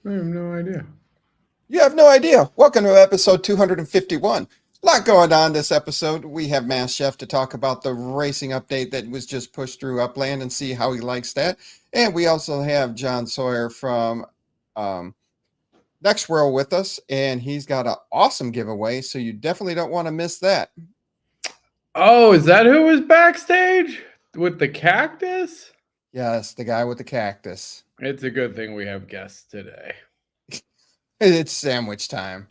I have no idea. You have no idea. Welcome to episode 251. A lot going on this episode. We have Mass Chef to talk about the racing update that was just pushed through Upland and see how he likes that. And we also have John Sawyer from Xperts with us, and he's got an awesome giveaway, so you definitely don't want to miss that. Oh, is that who was backstage with the cactus? Yes, the guy with the cactus. It's a good thing we have guests today. It's sandwich time.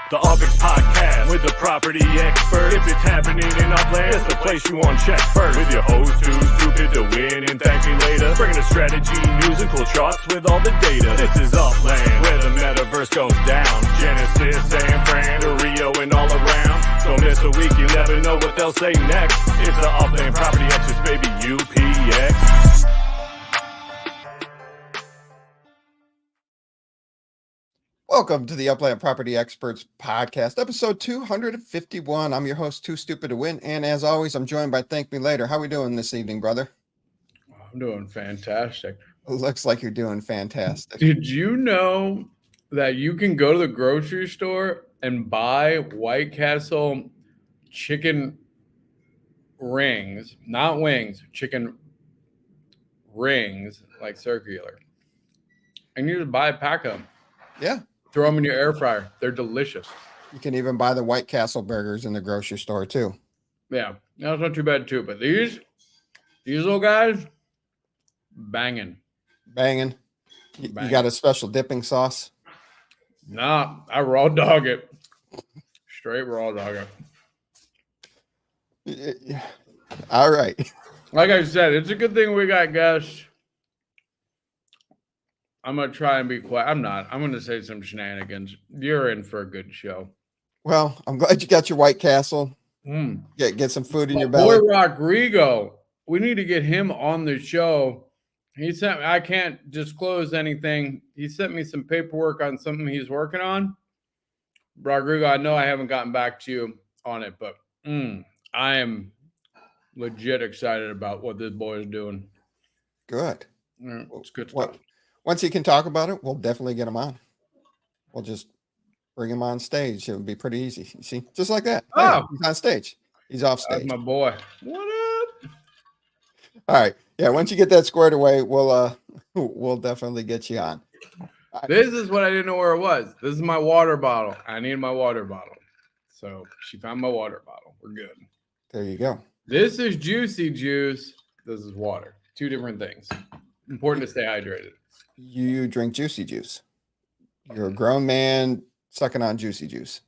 The UPX Podcast with the property expert. If it's happening in Upland, it's the place you want to check first. With your host who's stupid to win and thank me later. Bringing the strategy, news, and cool charts with all the data. This is Upland, where the metaverse goes down. Genesis, San Fran, to Rio, and all around. Don't miss a week, you never know what they'll say next. It's the Upland Property Experts, baby, UPX. Welcome to the Upland Property Experts Podcast, episode 251. I'm your host, Too Stupid to Win, and as always, I'm joined by ThankMeLater. How are we doing this evening, brother? I'm doing fantastic. Looks like you're doing fantastic. Did you know that you can go to the grocery store and buy White Castle chicken rings, not wings, chicken rings, like circular, and you just buy a pack of them? Yeah. Throw them in your air fryer. They're delicious. You can even buy the White Castle burgers in the grocery store, too. Yeah, that's not too bad, too. But these little guys, banging. Banging. You got a special dipping sauce? Nah, I raw dog it. Straight raw dog it. Yeah. All right. Like I said, it's a good thing we got guests. I'm going to try and be quiet. I'm not. I'm going to say some shenanigans. You're in for a good show. Well, I'm glad you got your White Castle. Get some food in your belly. Boy, Rodrigo. We need to get him on the show. He sent. I can't disclose anything. He sent me some paperwork on something he's working on. Rodrigo, I know I haven't gotten back to you on it, but I am legit excited about what this boy is doing. Good. It's good stuff. Once he can talk about it, we'll definitely get him on. We'll just bring him on stage. It would be pretty easy. You see, just like that. Oh, yeah, he's on stage. He's off stage. That's my boy. What up? All right. Yeah. Once you get that squared away, we'll definitely get you on. This is what I didn't know where it was. This is my water bottle. I need my water bottle. So she found my water bottle. We're good. There you go. This is juicy juice. This is water. Two different things. Important to stay hydrated. You drink juicy juice. You're a grown man sucking on juicy juice.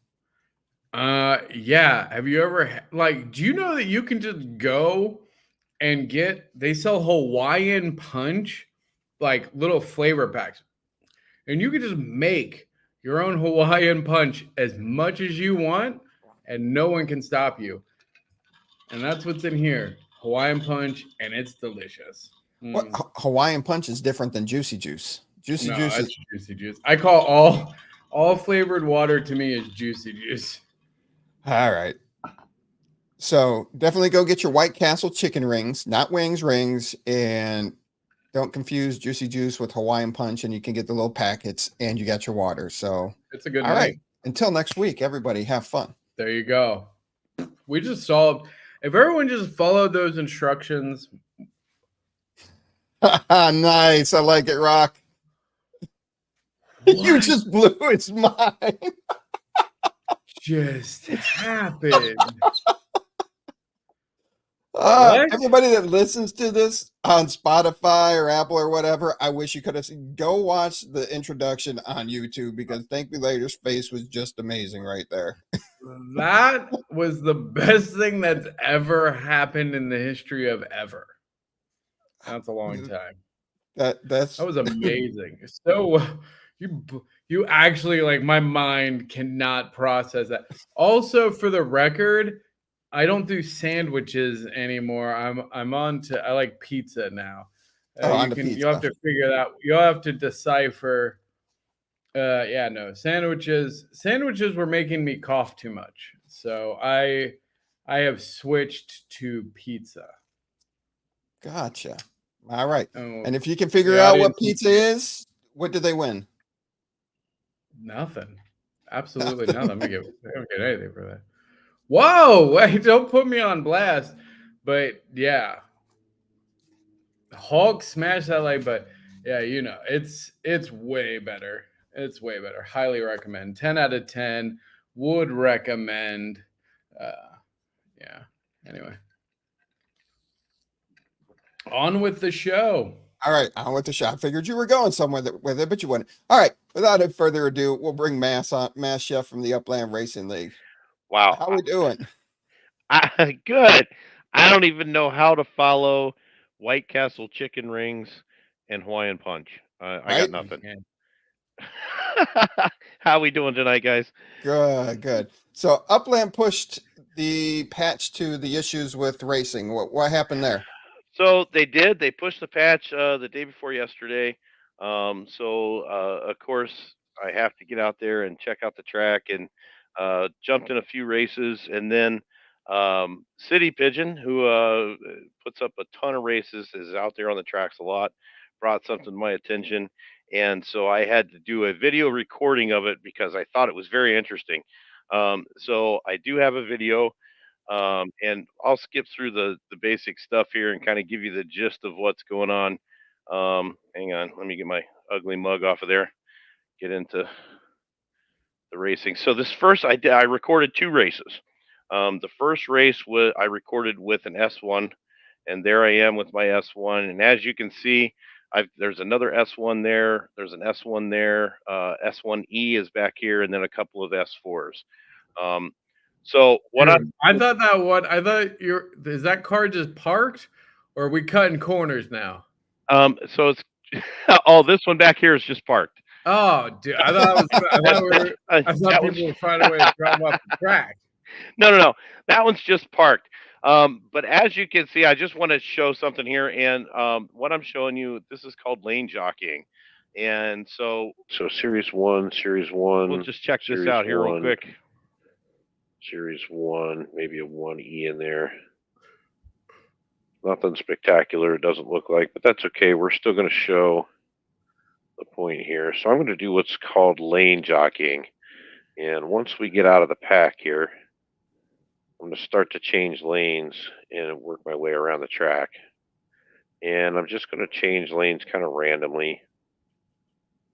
Yeah. Have you ever do you know that you can just go and they sell Hawaiian punch, like little flavor packs, and you can just make your own Hawaiian punch as much as you want, and no one can stop you. And that's what's in here, Hawaiian punch, and it's delicious. What Hawaiian punch is different than juicy juice. Juicy juice is juicy juice. I call all flavored water to me is juicy juice. All right. So definitely go get your White Castle chicken rings, not wings, rings, and don't confuse juicy juice with Hawaiian punch, and you can get the little packets and you got your water. So it's a good all right. Until next week, everybody have fun. There you go. We just solved. If everyone just followed those instructions. Nice. I like it, Rock. You just blew his mind. Just happened. Everybody that listens to this on Spotify or Apple or whatever, I wish you could have seen. Go watch the introduction on YouTube, because ThankMeLater's face was just amazing right there. That was the best thing that's ever happened in the history of ever. That's a long time. That was amazing. So you actually, like, my mind cannot process that. Also, for the record, I don't do sandwiches anymore. I'm on to, I like pizza now. You'll have to figure that. You'll have to decipher. Sandwiches were making me cough too much. So I have switched to pizza. Gotcha. All right. Oh, And if you can figure the out audience what pizza is, what did they win? nothing. Absolutely nothing. I don't get anything for that. Whoa, wait, don't put me on blast. But yeah, Hulk smash that like, but yeah, it's way better. It's way better. Highly recommend. 10 out of 10. Would recommend. Yeah. Anyway, on with the show. All right, on with the shot. I figured you were going somewhere with it, but you wouldn't. All right, without further ado, we'll bring Mass Chef from the Upland Racing League. Wow. How we doing? Good. I don't even know how to follow White Castle chicken rings and Hawaiian punch. I got Right? nothing. Man, How we doing tonight, guys? Good. So Upland pushed the patch to the issues with racing. What happened there? So they did. They pushed the patch the day before yesterday. Of course, I have to get out there and check out the track and jumped in a few races. And then City Pigeon, who puts up a ton of races, is out there on the tracks a lot, brought something to my attention. And so I had to do a video recording of it because I thought it was very interesting. So I do have a video. And I'll skip through the basic stuff here and kind of give you the gist of what's going on. Hang on, let me get my ugly mug off of there. Get into the racing. So this first, I recorded two races. The first race I recorded with an S1, and there I am with my S1. And as you can see, there's another S1 there. There's an S1 there. S1E is back here, and then a couple of S4s. So what dude, I thought is that car just parked, or are we cutting corners now? So it's oh, this one back here is just parked. Oh, dude, I thought people were finding a way to drive off the track. No. That one's just parked. But as you can see, I just want to show something here, and what I'm showing you, this is called lane jockeying. And so Series 1, we'll just check this out here real quick. Series 1, maybe a 1E in there. Nothing spectacular, it doesn't look like, but that's okay. We're still going to show the point here. So I'm going to do what's called lane jockeying. And once we get out of the pack here, I'm going to start to change lanes and work my way around the track. And I'm just going to change lanes kind of randomly.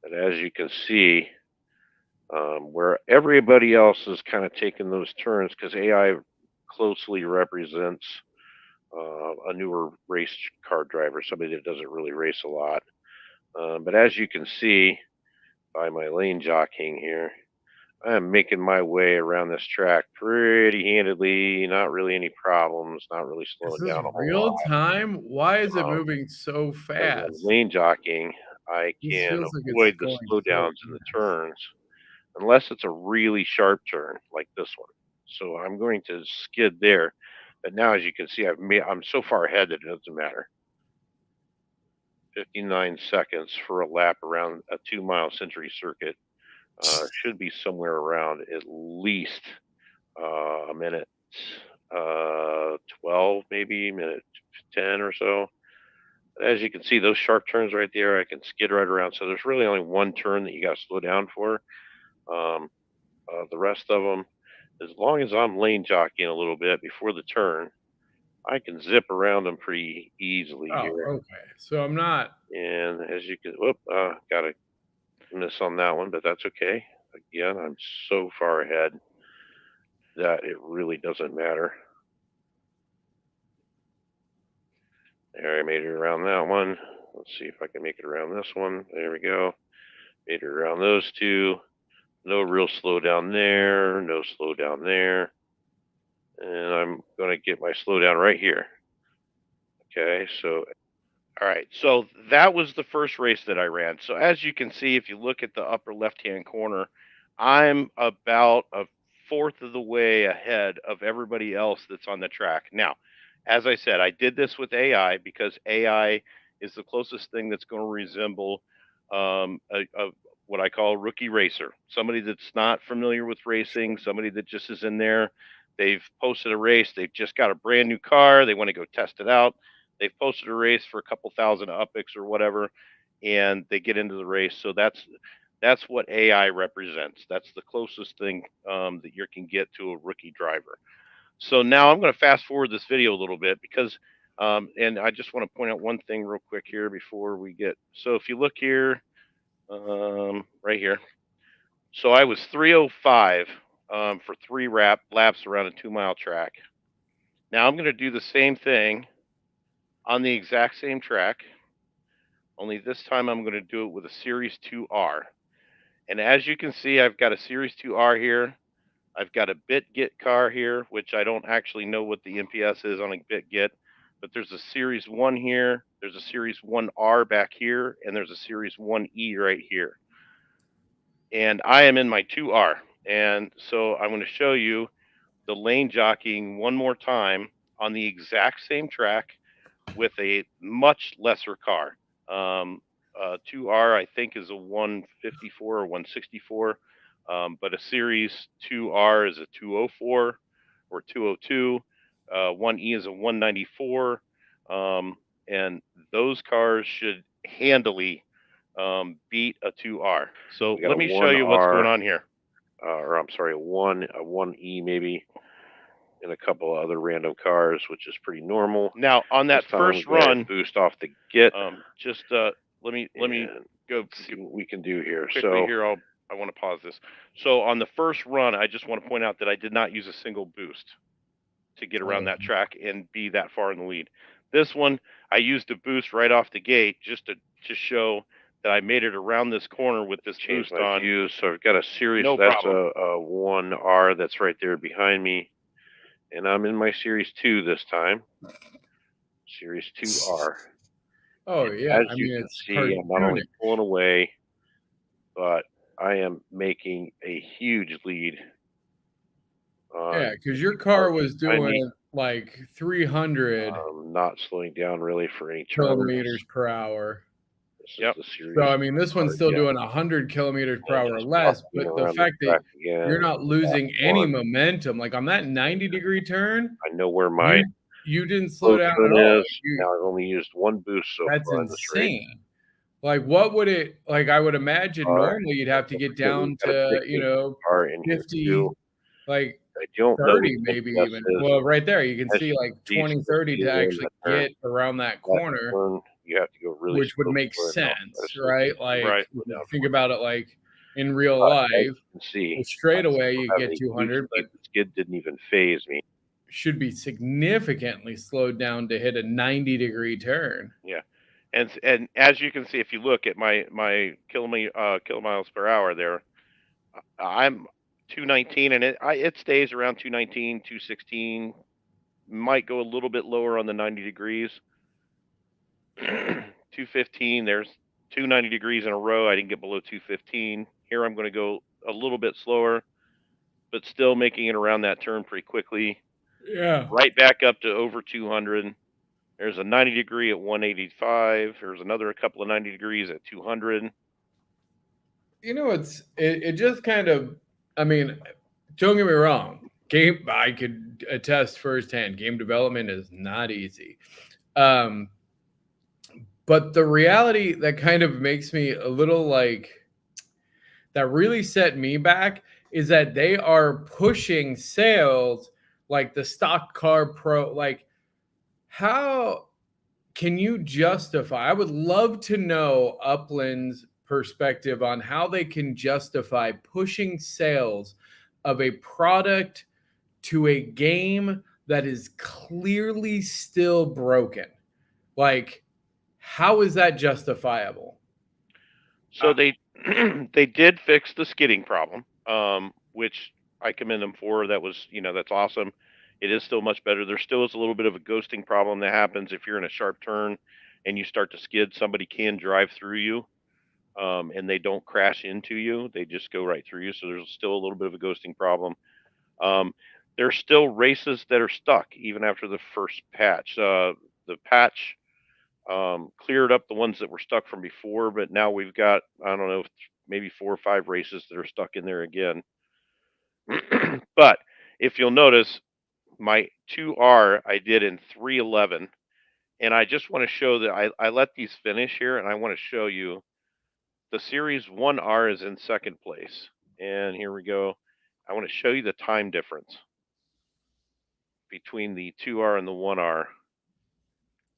And as you can see, where everybody else is kind of taking those turns, because AI closely represents a newer race car driver, somebody that doesn't really race a lot. But as you can see by my lane jockeying here, I am making my way around this track pretty handedly, not really any problems, not really slowing down a whole real lot. time? Why is it moving so fast? Lane jockeying, I This can feels like it's avoid the going slowdowns so and the turns, unless it's a really sharp turn like this one. So I'm going to skid there. But now, as you can see, I'm so far ahead that it doesn't matter. 59 seconds for a lap around a 2-mile Century circuit. Should be somewhere around at least a minute 12, maybe minute 10 or so. As you can see, those sharp turns right there, I can skid right around. So there's really only one turn that you got to slow down for. The rest of them, as long as I'm lane jockeying a little bit before the turn, I can zip around them pretty easily here. okay. So I'm not. And as you can, got a miss on that one, but that's okay. Again, I'm so far ahead that it really doesn't matter. There, I made it around that one. Let's see if I can make it around this one. There we go. Made it around those two. No real slowdown there. No slowdown there. And I'm going to get my slowdown right here. Okay, so, all right. So that was the first race that I ran. So as you can see, if you look at the upper left-hand corner, I'm about a fourth of the way ahead of everybody else that's on the track. Now, as I said, I did this with AI because AI is the closest thing that's going to resemble a what I call a rookie racer, somebody that's not familiar with racing, somebody that just is in there. They've posted a race. They've just got a brand new car. They want to go test it out. They've posted a race for a couple thousand UPX or whatever, and they get into the race. So that's what AI represents. That's the closest thing that you can get to a rookie driver. So now I'm going to fast forward this video a little bit because, and I just want to point out one thing real quick here before we get. So if you look here, right here. So I was 305 for 3 laps around a 2-mile track. Now I'm going to do the same thing on the exact same track, only this time I'm going to do it with a Series 2R. And as you can see, I've got a Series 2R here. I've got a BitGet car here, which I don't actually know what the MPS is on a BitGet, but there's a Series 1 here, there's a Series 1R back here, and there's a Series 1E right here. And I am in my 2R. And so I'm going to show you the lane jockeying one more time on the exact same track with a much lesser car. 2R, I think, is a 154 or 164, but a Series 2R is a 204 or 202. 1E is a 194, and those cars should handily beat a 2R. So let me show you what's going on here. Or I'm sorry, a 1E maybe, and a couple of other random cars, which is pretty normal. Now on that first run, boost off the get. Just let me go see what we can do here. quickly So here. I want to pause this. So on the first run, I just want to point out that I did not use a single boost to get around that track and be that far in the lead. This one, I used a boost right off the gate just to show that I made it around this corner with this boost on. So I've got a Series. No that's problem. a 1R that's right there behind me, and I'm in my Series 2 this time. Series 2R. Oh yeah, As you can see, I'm not only pulling away, but I am making a huge lead. Yeah, because your car was doing like 300 not slowing down really for any kilometers per hour. Yep. So I mean, this one's still doing 100 kilometers per hour or less, but the fact that you're not losing any momentum, like on that 90-degree turn, I know where my you didn't slow down at all. Now I've only used one boost so far. That's insane. Like, what would it like? I would imagine normally you'd have to get down to 50, like 30 maybe even. Well, right there you can see like 20, 30 to actually get around that corner. You have to go really, which would make sense, right? Like, think about it like in real life. Straight away you get 200, but the skid didn't even phase me. Should be significantly slowed down to hit a 90-degree turn. Yeah, and as you can see, if you look at my kilomiles per hour there, I'm 219, and it stays around 219, 216. Might go a little bit lower on the 90 degrees. 215. There's 290 degrees in a row. I didn't get below 215. Here I'm going to go a little bit slower, but still making it around that turn pretty quickly. Yeah. Right back up to over 200. There's a 90 degree at 185. There's another couple of 90 degrees at 200. You know, it just kind of, I mean, don't get me wrong. I could attest firsthand, game development is not easy. But the reality that kind of makes me a little like, that really set me back is that they are pushing sales like the stock car pro. Like, how can you justify? I would love to know Upland's perspective on how they can justify pushing sales of a product to a game that is clearly still broken. Like, how is that justifiable? So they did fix the skidding problem, which I commend them for. That was, that's awesome. It is still much better. There still is a little bit of a ghosting problem that happens if you're in a sharp turn and you start to skid. Somebody can drive through you, and they don't crash into you. They just go right through you. So there's still a little bit of a ghosting problem. There's still races that are stuck even after the first patch. The patch cleared up the ones that were stuck from before, but now we've got, I don't know, maybe 4 or 5 races that are stuck in there again. But if you'll notice, my 2R I did in 3:11, and I just want to show that I let these finish here, and I want to show you the Series 1R is in second place. And here we go. I want to show you the time difference between the 2R and the 1R.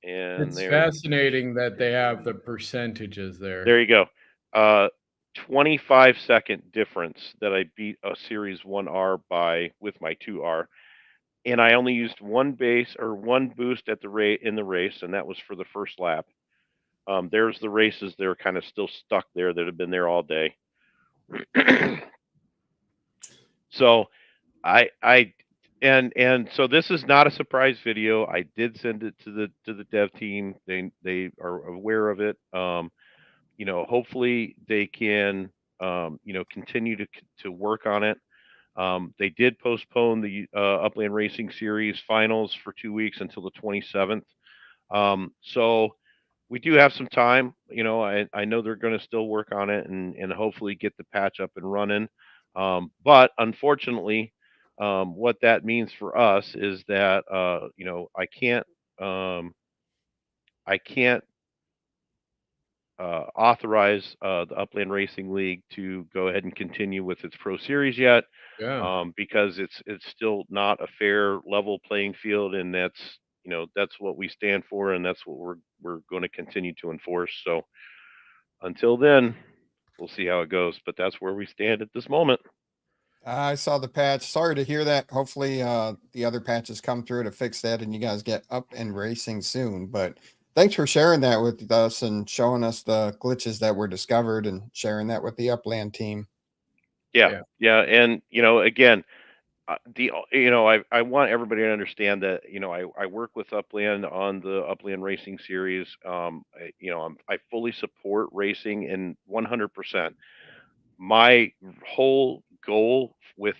And It's fascinating that they have the percentages there. There you go. 25-second difference that I beat a Series 1R by with my 2R. And I only used one base or one boost at the in the race, and that was for the first lap. There's the races that are kind of still stuck there that have been there all day. So and so this is not a surprise video. I did send it to the dev team. They are aware of it. You know, hopefully they can you know, continue to work on it. They did postpone the Upland Racing Series finals for 2 weeks until the 27th. So we do have some time. You know, I know they're going to still work on it and hopefully get the patch up and running. But unfortunately, what that means for us is that you know, I can't authorize the Upland Racing League to go ahead and continue with its Pro Series yet, because it's still not a fair level playing field, and that's, you know, that's what we stand for, and that's what we're going to continue to enforce. So until then, we'll see how it goes, but that's where we stand at this moment. I saw the patch. Sorry to hear that. Hopefully the other patches come through to fix that and you guys get up and racing soon. But thanks for sharing that with us and showing us the glitches that were discovered and sharing that with the Upland team. Yeah. And, you know, again, you know, I want everybody to understand that, you know, I work with Upland on the Upland Racing Series. You know, I fully support racing in 100%. My whole goal with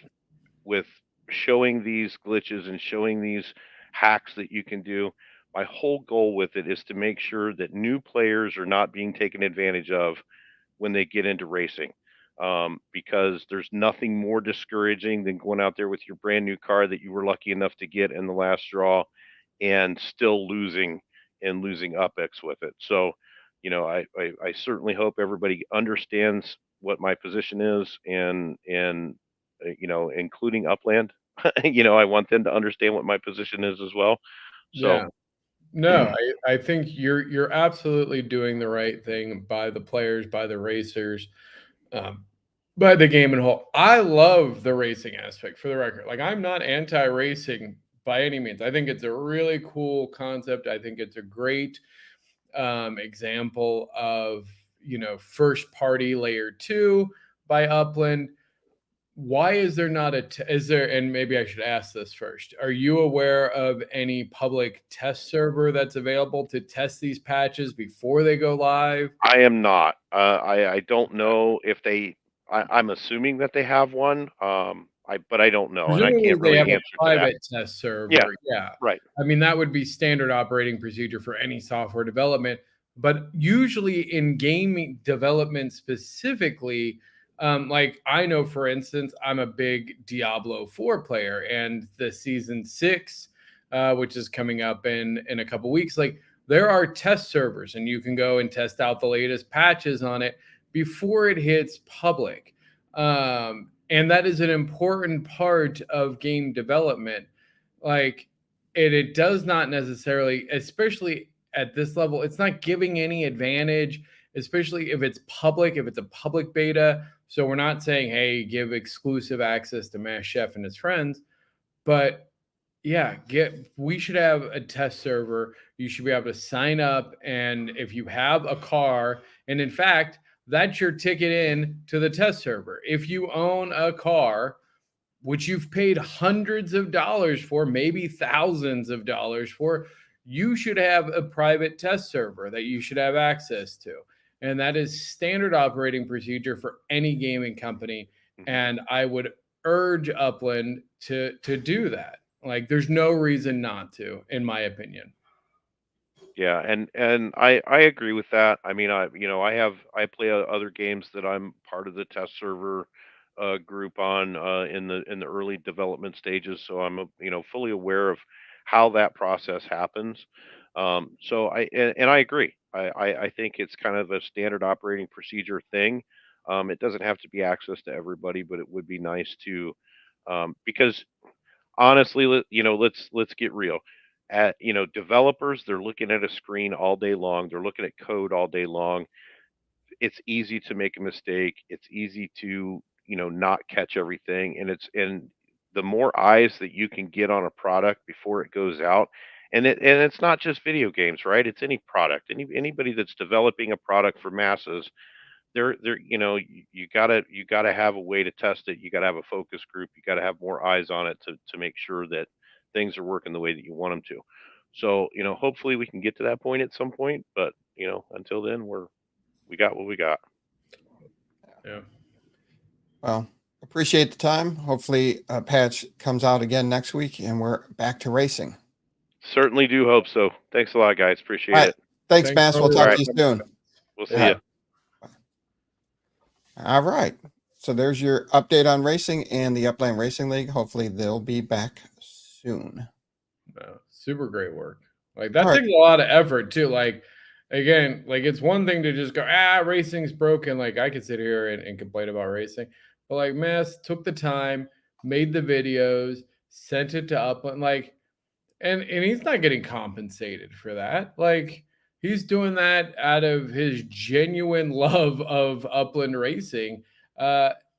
showing these glitches and showing these hacks that you can do, my whole goal with it is to make sure that new players are not being taken advantage of when they get into racing. Because there's nothing more discouraging than going out there with your brand new car that you were lucky enough to get in the last draw and still losing UPX with it. So, you know, I certainly hope everybody understands what my position is, and you know, including Upland. You know, I want them to understand what my position is as well. So Yeah. No, I think you're absolutely doing the right thing by the players, by the racers, by the game and whole. I love the racing aspect, for the record. Like, I'm not anti-racing by any means. I think it's a really cool concept. I think it's a great example of, you know, first party layer 2 by Upland. Why is there not is there, and maybe I should ask this first, are you aware of any public test server that's available to test these patches before they go live? I am not. I don't know if they. I'm assuming that they have one. But I don't know, and I Presumably can't they really have a answer to that. private test server. Yeah. Right. I mean, that would be standard operating procedure for any software development. But usually in gaming development specifically, like, I know, for instance, I'm a big Diablo 4 player, and the season 6, which is coming up in a couple weeks, like, there are test servers, and you can go and test out the latest patches on it before it hits public. And that is an important part of game development. Like, it does not necessarily, especially at this level, it's not giving any advantage, especially if it's public, if it's a public beta. So we're not saying, hey, give exclusive access to Mass Chef and his friends, but yeah, we should have a test server. You should be able to sign up, and if you have a car, and in fact, that's your ticket in to the test server. If you own a car, which you've paid hundreds of dollars for, maybe thousands of dollars for, you should have a private test server that you should have access to. And that is standard operating procedure for any gaming company. And I would urge Upland to do that. Like, there's no reason not to, in my opinion. Yeah, and I agree with that. I mean, I play other games that I'm part of the test server group on in the early development stages, so I'm fully aware of how that process happens. So and I agree. I think it's kind of a standard operating procedure thing. It doesn't have to be access to everybody, but it would be nice to because honestly, let's get real. At developers, they're looking at a screen all day long. They're looking at code all day long. It's easy to make a mistake. It's easy to not catch everything, and the more eyes that you can get on a product before it goes out, and it's not just video games, right? It's any product. Anybody that's developing a product for masses, they're you gotta have a way to test it. You gotta have a focus group. You gotta have more eyes on it to make sure that things are working the way that you want them to. So hopefully we can get to that point at some point. But until then, we got what we got. Yeah. Well, appreciate the time. Hopefully, a patch comes out again next week, and we're back to racing. Certainly do hope so. Thanks a lot, guys. Appreciate All right. it. Thanks, Thanks Bass. for We'll all talk the- to you soon. We'll see Yeah. you. All right. So there's your update on racing and the Upland Racing League. Hopefully, they'll be back soon. No, super great work. Like that All right. takes a lot of effort too. Like again, like it's one thing to just go, racing's broken. Like I could sit here and complain about racing, but like Mass took the time, made the videos, sent it to Upland, like, and he's not getting compensated for that. Like he's doing that out of his genuine love of Upland racing.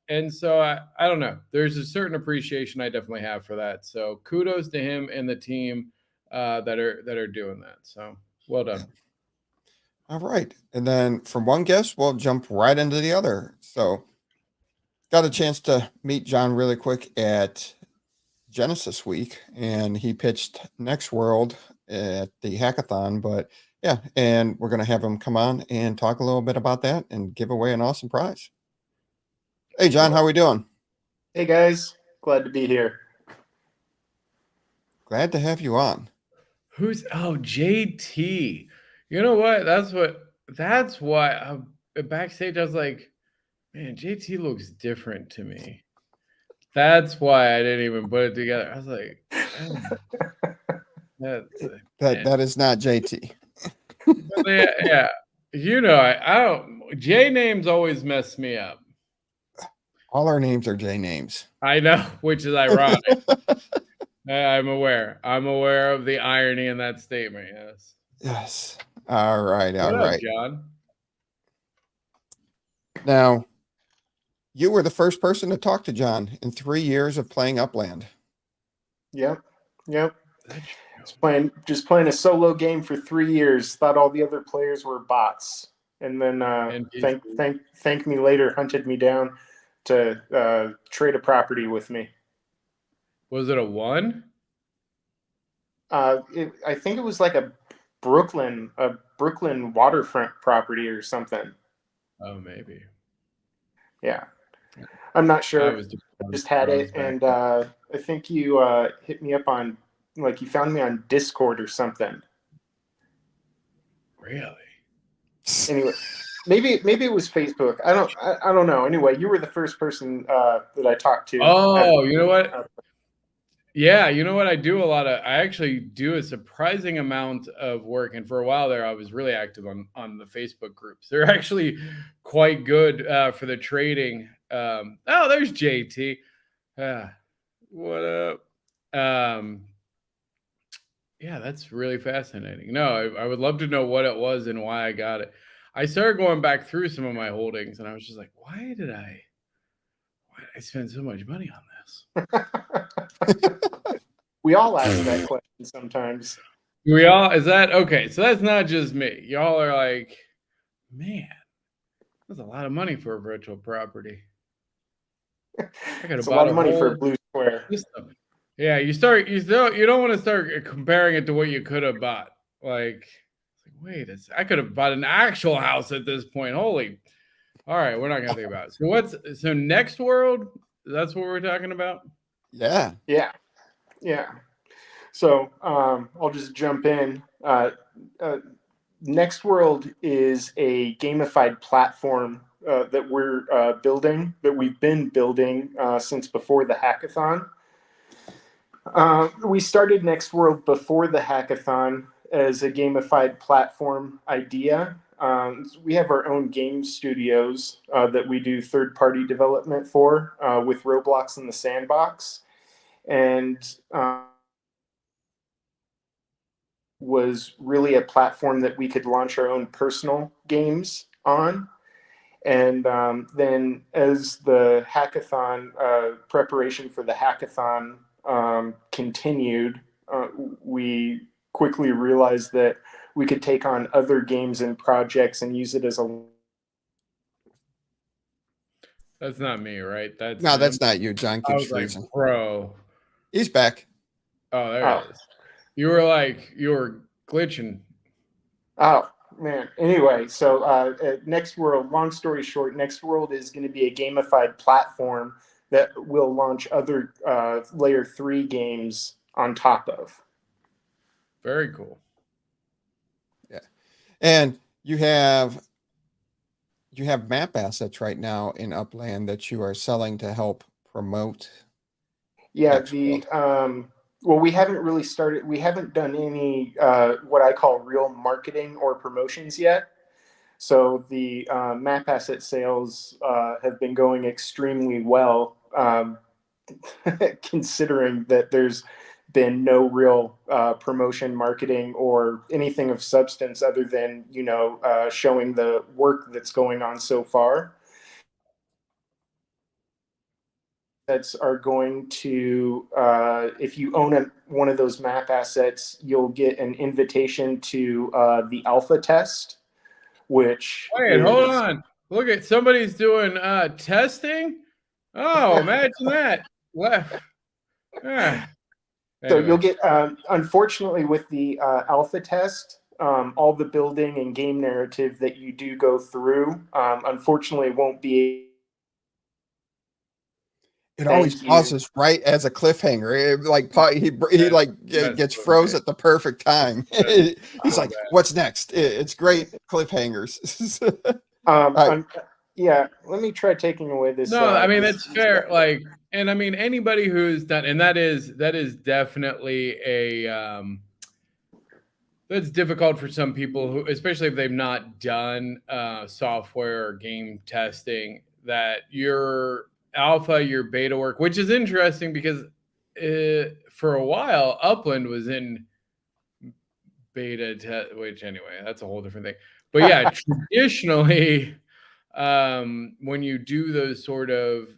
And so I don't know. There's a certain appreciation I definitely have for that. So kudos to him and the team that are doing that. So well done. All right. And then from one guest, we'll jump right into the other. So got a chance to meet John really quick at Genesis Week, and he pitched Next World at the hackathon. But yeah, and we're going to have him come on and talk a little bit about that and give away an awesome prize. Hey, John, how we doing? Hey guys, glad to be here. Glad to have you on. Who's JT? You know what? That's why backstage I was like, man, JT looks different to me. That's why I didn't even put it together. I was like, that is not JT. yeah. I don't. J names always mess me up. All our names are J names. I know, which is ironic. I'm aware. I'm aware of the irony in that statement. Yes. Yes. All right. All What right. up, John? Now, you were the first person to talk to John in 3 years of playing Upland. Yep. Just playing a solo game for 3 years. Thought all the other players were bots, and then ThankMeLater hunted me down to trade a property with me. Was it a 1? I think it was like a Brooklyn waterfront property or something. Oh, maybe. Yeah, I'm not sure. I just had it, and I think you hit me up on, like, you found me on Discord or something. Really? Anyway, maybe it was Facebook. I don't know. Anyway, you were the first person that I talked to. Oh, you know what? Yeah, you know what? I actually do a surprising amount of work, and for a while there, I was really active on the Facebook groups. They're actually quite good for the trading. There's JT. What up? Yeah, that's really fascinating. No, I would love to know what it was and why I got it. I started going back through some of my holdings, and I was just like, why did I spend so much money on this? We all ask that question sometimes. Is that okay? So that's not just me. Y'all are like, man, that's a lot of money for a virtual property. It's a lot of money for a blue square. System. Yeah, you don't want to start comparing it to what you could have bought. Like wait, I could have bought an actual house at this point. Holy. All right, we're not gonna think about it. So Next World? That's what we're talking about? Yeah. So I'll just jump in. Next World is a gamified platform that we're building, that we've been building since before the hackathon. We started Next World before the hackathon as a gamified platform idea. We have our own game studios that we do third-party development for with Roblox in the Sandbox. And was really a platform that we could launch our own personal games on. And then as the hackathon, preparation for the hackathon continued, we quickly realized that we could take on other games and projects and use it as a... That's not me, right? No, that's not you. John I keeps was like, freezing. bro. He's back. Oh, there it is. You were glitching. Oh, man. Anyway, so Next World, long story short, Next World is going to be a gamified platform that will launch other layer 3 games on top of. Very cool. Yeah. And you have map assets right now in Upland that you are selling to help promote. Yeah, well, we haven't really started. We haven't done any what I call real marketing or promotions yet. So the map asset sales have been going extremely well, considering that there's been no real promotion, marketing, or anything of substance other than showing the work that's going on so far. That's are going to, if you own one of those map assets, you'll get an invitation to the alpha test, which hold on. Look at somebody's doing testing. Oh, imagine that. What? Anyway. So you'll get, unfortunately, with the alpha test, all the building and game narrative that you do go through, unfortunately, won't be. It always pauses right as a cliffhanger. He gets froze at the perfect time. He's like, "What's next?" It's great cliffhangers. Yeah, let me try taking away this. No, I mean that's fair. And I mean anybody who's done, and that is definitely a that's difficult for some people who, especially if they've not done software or game testing, that your alpha, your beta work, which is interesting because for a while Upland was in beta test, which anyway, that's a whole different thing. But yeah, traditionally, when you do those sort of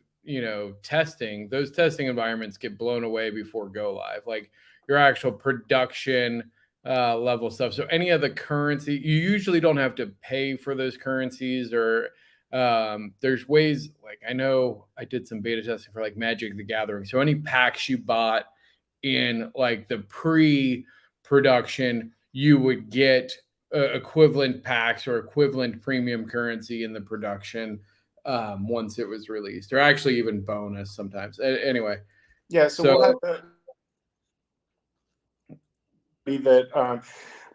testing, those testing environments get blown away before go live, like your actual production level stuff. So any of the currency, you usually don't have to pay for those currencies, or there's ways, like I know I did some beta testing for like Magic the Gathering. So any packs you bought in like the pre-production, you would get equivalent packs or equivalent premium currency in the production once it was released, or actually even bonus sometimes. Anyway. Yeah, so we'll have that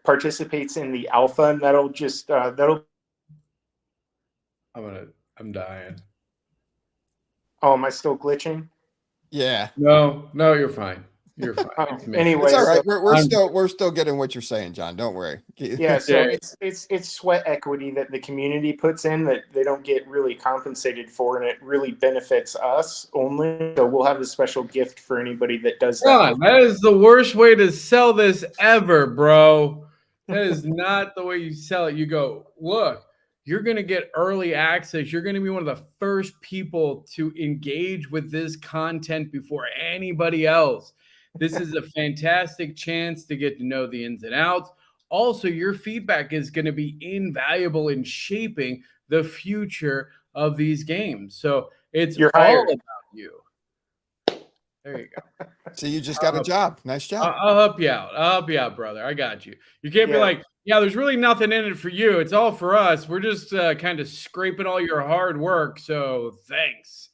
participates in the alpha, and that'll just I'm dying. Oh, am I still glitching? Yeah. No, you're fine. You're fine. Anyway, it's all right. We're still getting what you're saying, John. Don't worry. Yeah, so it's sweat equity that the community puts in that they don't get really compensated for, and it really benefits us only. So we'll have a special gift for anybody that does that. That is the worst way to sell this ever, bro. That is not the way you sell it. You go, look, you're going to get early access. You're going to be one of the first people to engage with this content before anybody else. This is a fantastic chance to get to know the ins and outs. Also, your feedback is going to be invaluable in shaping the future of these games. So you're all about you. There you go. So you just got a job. Nice job. I'll help you out. I'll help you out, brother. I got you. You can't be like, yeah, there's really nothing in it for you. It's all for us. We're just kind of scraping all your hard work. So thanks.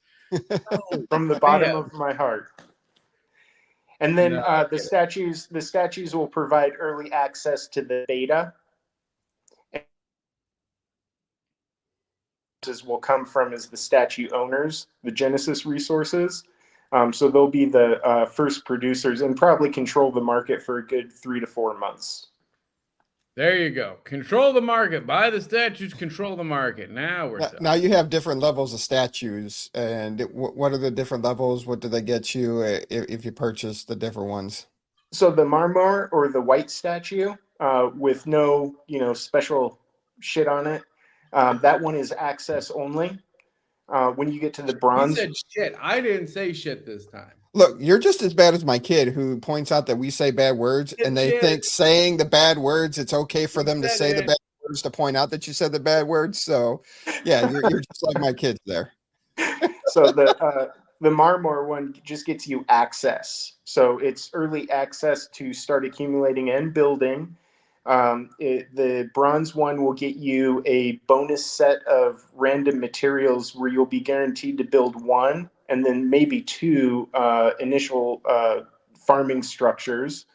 From the bottom of my heart. And then No. the statues will provide early access to the beta. Will come from is the statue owners, the Genesis resources. So they'll be the first producers and probably control the market for a good 3 to 4 months. There you go. Control the market. Buy the statues, control the market. Now we're Now talking. you have different levels of statues, and what are the different levels? What do they get you if you purchase the different ones? So the marmor or the white statue with no, special shit on it, that one is access only. When you get to the He bronze, said shit. I didn't say shit this time. Look, you're just as bad as my kid who points out that we say bad words, and they Kid. think saying the bad words, it's okay for He them to said say the it. bad words to point out that you said the bad words. So, yeah, you're just like my kids there. so the marmor one just gets you access. So it's early access to start accumulating and building. The bronze one will get you a bonus set of random materials where you'll be guaranteed to build one and then maybe two initial farming structures.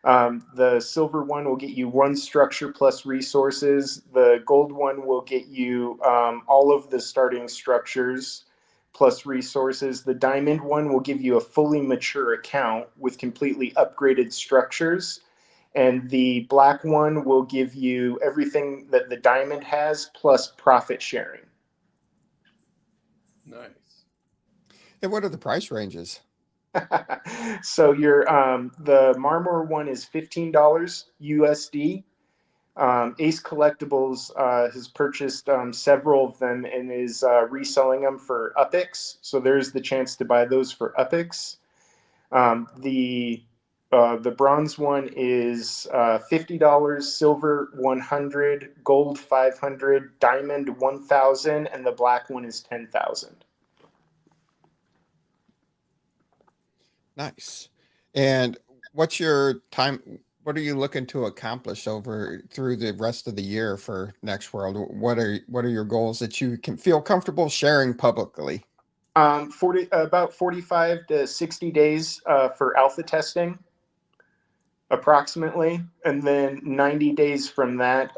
The silver one will get you one structure plus resources. The gold one will get you all of the starting structures plus resources. The diamond one will give you a fully mature account with completely upgraded structures. And the black one will give you everything that the diamond has plus profit sharing. Nice. And what are the price ranges? So your the marmor one is $15 USD. Ace Collectibles has purchased several of them and is reselling them for UPX. So there's the chance to buy those for UPX. The bronze one is $50, silver 100, gold 500, diamond 1,000, and the black one is 10,000. Nice. And what's your time? What are you looking to accomplish over through the rest of the year for Next World? What are your goals that you can feel comfortable sharing publicly? About 45 to 60 days for alpha testing, approximately, and then 90 days from that,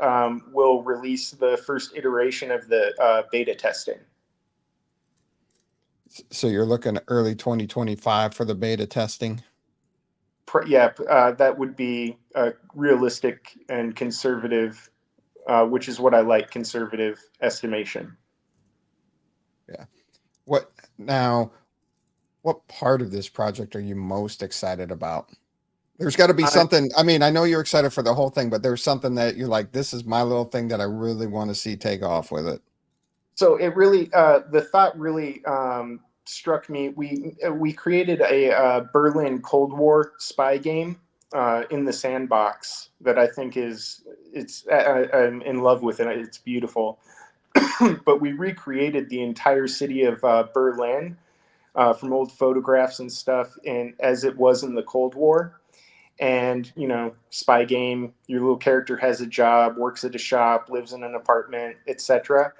we'll release the first iteration of the beta testing. So you're looking at early 2025 for the beta testing? That would be realistic and conservative, which is what I like, conservative estimation. Yeah. What part of this project are you most excited about? There's got to be something. I mean, I know you're excited for the whole thing, but there's something that you're like, this is my little thing that I really want to see take off with it. So it really, the thought really struck me. We created a Berlin Cold War spy game in the sandbox that I think I'm in love with it. It's beautiful. But we recreated the entire city of Berlin from old photographs and stuff, and as it was in the Cold War. And, spy game, your little character has a job, works at a shop, lives in an apartment, etc.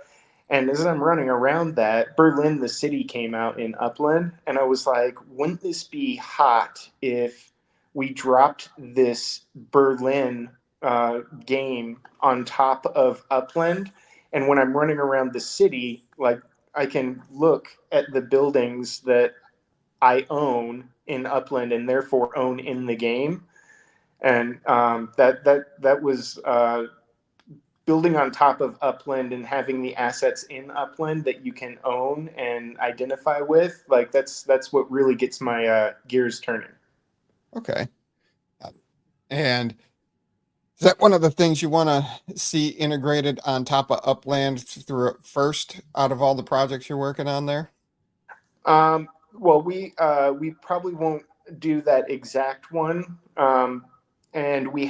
And as I'm running around that, Berlin, the city, came out in Upland. And I was like, wouldn't this be hot if we dropped this Berlin game on top of Upland? And when I'm running around the city, like, I can look at the buildings that I own in Upland and therefore own in the game. And that was building on top of Upland and having the assets in Upland that you can own and identify with. Like that's what really gets my gears turning. Okay. And is that one of the things you want to see integrated on top of Upland through first out of all the projects you're working on there? Well, we probably won't do that exact one. And we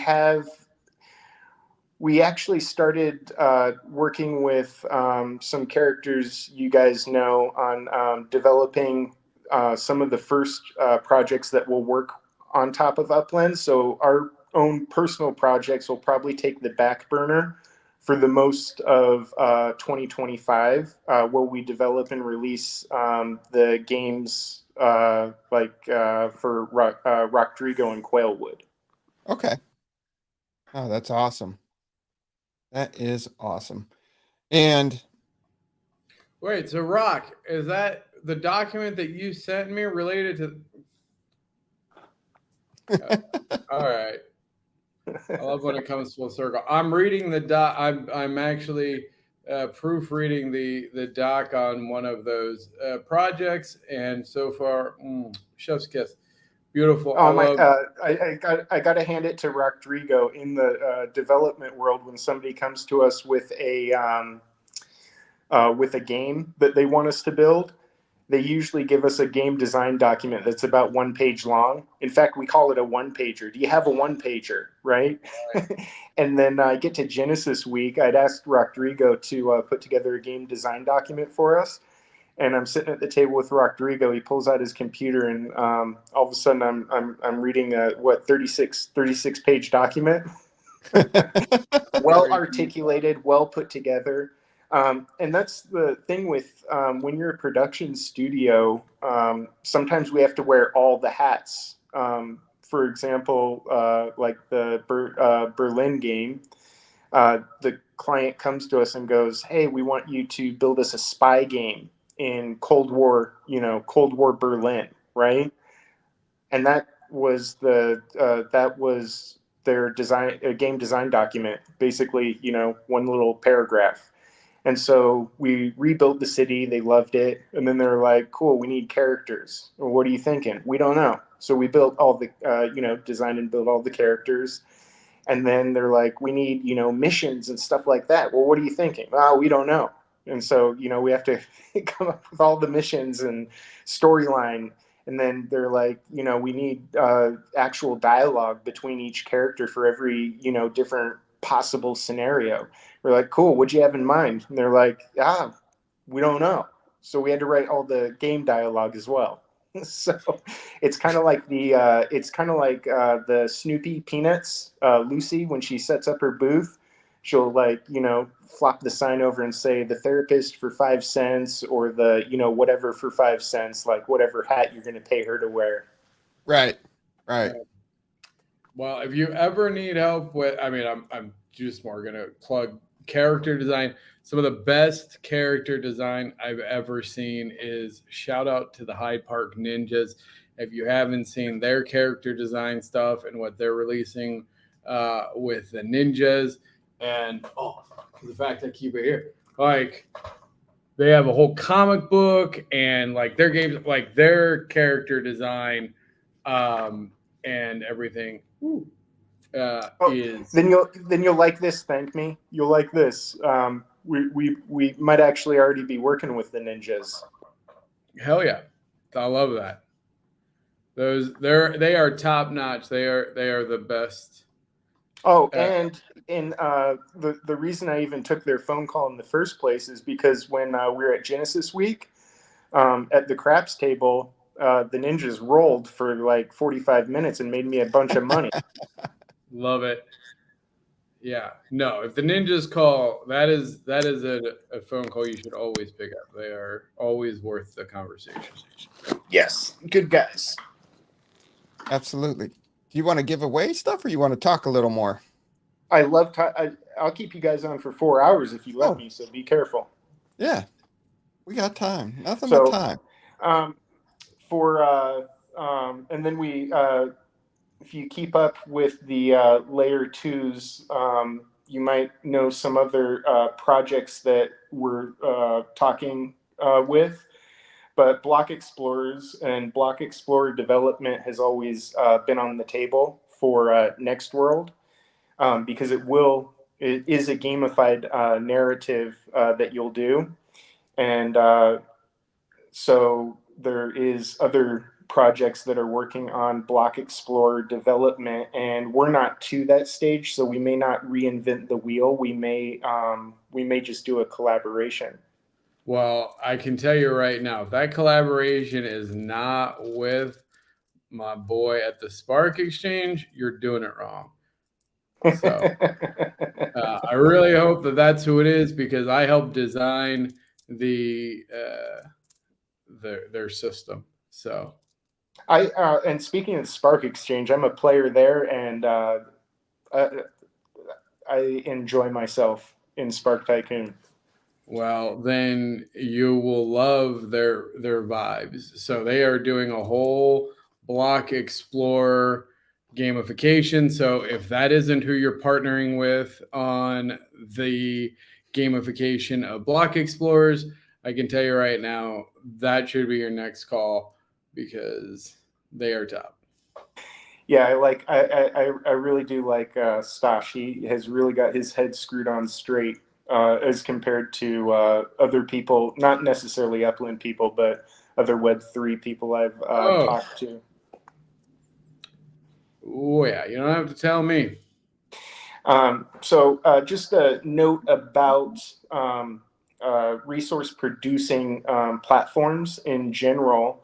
actually started working with some characters you guys know on developing some of the first projects that will work on top of Upland. So our own personal projects will probably take the back burner for the most of 2025, where we develop and release the games for Rockdrigo and Quailwood. Okay. Oh, that's awesome. That is awesome. And wait, so Rock, is that the document that you sent me related to? All right. I love when it comes full circle. I'm reading the doc. I'm actually proofreading the doc on one of those projects, and so far, chef's kiss, beautiful. Oh my! I got to hand it to Rockdrigo in the development world. When somebody comes to us with a game that they want us to build, they usually give us a game design document that's about 1 page long. In fact, we call it a one-pager. Do you have a one-pager, right? And then I get to Genesis week. I'd asked Rockdrigo to put together a game design document for us. And I'm sitting at the table with Rockdrigo. He pulls out his computer, and all of a sudden, I'm reading a 36 page document, well articulated, well put together. And that's the thing with when you're a production studio. Sometimes we have to wear all the hats. For example, like the Berlin game, the client comes to us and goes, "Hey, we want you to build us a spy game in Cold War Berlin," right? And that was their game design document, basically, one little paragraph. And so we rebuilt the city. They loved it. And then they're like, "Cool, we need characters." Well, what are you thinking? We don't know. So we built all the, designed and built all the characters. And then they're like, "We need, missions and stuff like that." Well, what are you thinking? "Oh, we don't know." And so, we have to come up with all the missions and storyline. And then they're like, "We need actual dialogue between each character for every, different possible scenario." We're like, "Cool, what'd you have in mind?" And they're like, "We don't know." So we had to write all the game dialogue as well. So it's kind of like the Snoopy Peanuts, Lucy, when she sets up her booth, she'll flop the sign over and say the therapist for 5 cents, or the, whatever for 5 cents, like whatever hat you're going to pay her to wear. Right. Well, if you ever need help with, I'm just more going to plug character design. Some of the best character design I've ever seen is shout out to the Hyde Park Ninjas. If you haven't seen their character design stuff and what they're releasing with the ninjas, and the fact I keep it here, like they have a whole comic book and like their games, like their character design and everything. Is then you'll like this. Thank me. You'll like this. We might actually already be working with the ninjas. Hell yeah, I love that. They are top notch. They are the best. And the reason I even took their phone call in the first place is because when we were at Genesis week at the craps table, the ninjas rolled for like 45 minutes and made me a bunch of money. Love it. Yeah. No, if the ninjas call, that is a phone call you should always pick up. They are always worth the conversation. Yes. Good guys. Absolutely. Do you want to give away stuff, or you want to talk a little more? I love I'll keep you guys on for 4 hours if you let me, so be careful. Yeah. We got time. Nothing but time. And then we if you keep up with the layer 2s, you might know some other projects that we're talking with. But Block Explorers and Block Explorer development has always been on the table for Next World, because it is a gamified narrative that you'll do. And so there is other projects that are working on Block Explorer development, and we're not to that stage, so we may not reinvent the wheel. We may just do a collaboration. Well, I can tell you right now, if that collaboration is not with my boy at the Spark Exchange, you're doing it wrong. So I really hope that that's who it is, because I helped design their system. So and speaking of Spark Exchange, I'm a player there, and I enjoy myself in Spark Tycoon. well, then you will love their vibes. So they are doing a whole block explorer gamification. So if that isn't who you're partnering with on the gamification of block explorers, I can tell you right now that should be your next call because they are top. Yeah, I really do like Stash. He has really got his head screwed on straight as compared to other people, not necessarily Upland people, but other Web3 people I've talked to. Oh yeah, you don't have to tell me. So just a note about resource producing platforms in general.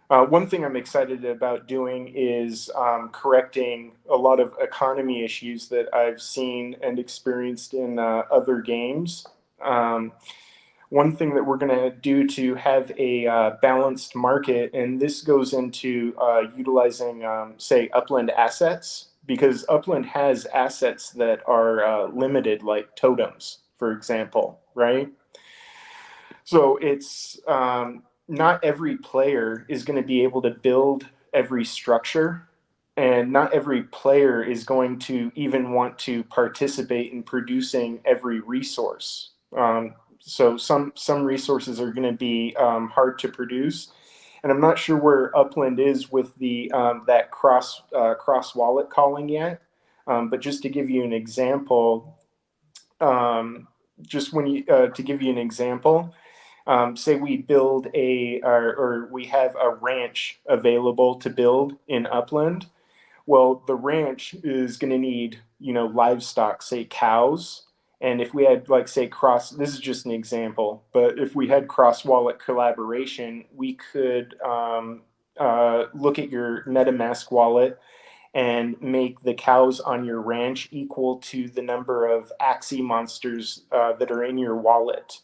One thing I'm excited about doing is correcting a lot of economy issues that I've seen and experienced in other games. One thing that we're going to do to have a balanced market, and this goes into utilizing, say, Upland assets, because Upland has assets that are limited, like totems, for example, right? So it's not every player is going to be able to build every structure, and not every player is going to even want to participate in producing every resource. So some resources are going to be hard to produce, and I'm not sure where Upland is with the that cross wallet calling yet. But just to give you an example, just when you to give you an example. Say we build or we have a ranch available to build in Upland. Well, the ranch is going to need, livestock, say cows. And if we had, like, say, this is just an example, but if we had cross wallet collaboration, we could look at your MetaMask wallet and make the cows on your ranch equal to the number of Axie monsters that are in your wallet.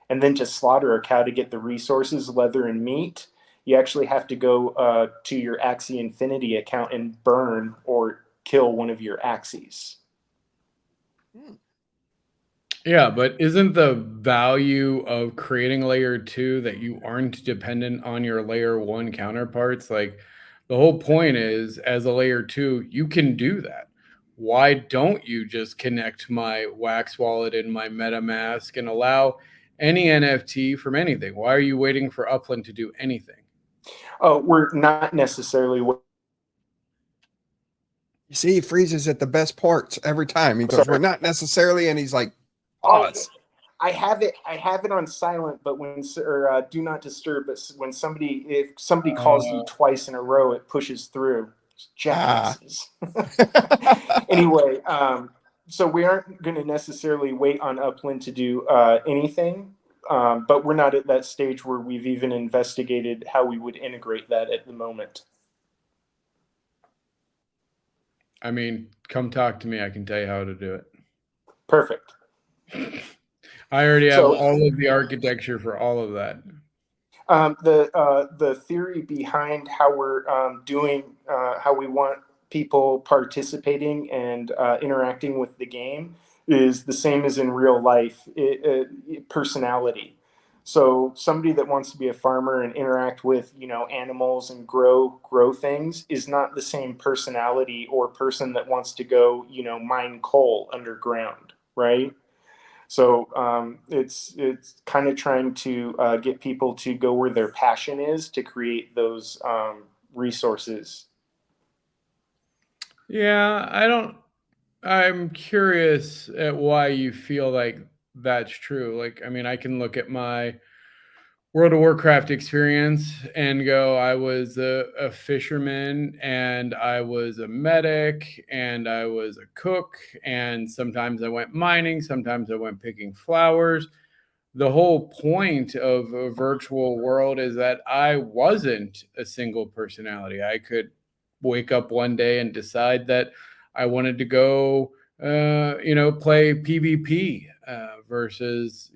And then to slaughter a cow to get the resources, leather, and meat, you actually have to go to your Axie Infinity account and burn or kill one of your Axies. Yeah, but isn't the value of creating layer 2 that you aren't dependent on your layer 1 counterparts? Like, the whole point is, as a layer 2, you can do that. Why don't you just connect my Wax wallet and my MetaMask and allow any NFT from anything? Why are you waiting for Upland to do anything? Oh, we're not necessarily. You see, he freezes at the best parts every time. He goes, "We're not necessarily," and he's like, "Pause." I have it on silent, but do not disturb. But if somebody calls you twice in a row, it pushes through. Jackasses. Anyway, so we aren't going to necessarily wait on Upland to do anything, but we're not at that stage where we've even investigated how we would integrate that at the moment. I mean, come talk to me. I can tell you how to do it. Perfect. I already have all of the architecture for all of that. The theory behind how we're doing, how we want people participating and interacting with the game is the same as in real life, personality. So somebody that wants to be a farmer and interact with, animals and grow things is not the same personality or person that wants to go, mine coal underground, right? So it's kind of trying to get people to go where their passion is to create those resources. Yeah, I'm curious at why you feel like that's true. Like, I mean, I can look at my World of Warcraft experience and go, I was a fisherman and I was a medic and I was a cook, and sometimes I went mining, sometimes I went picking flowers. The whole point of a virtual world is that I wasn't a single personality. I could wake up one day and decide that I wanted to go, play PvP versus,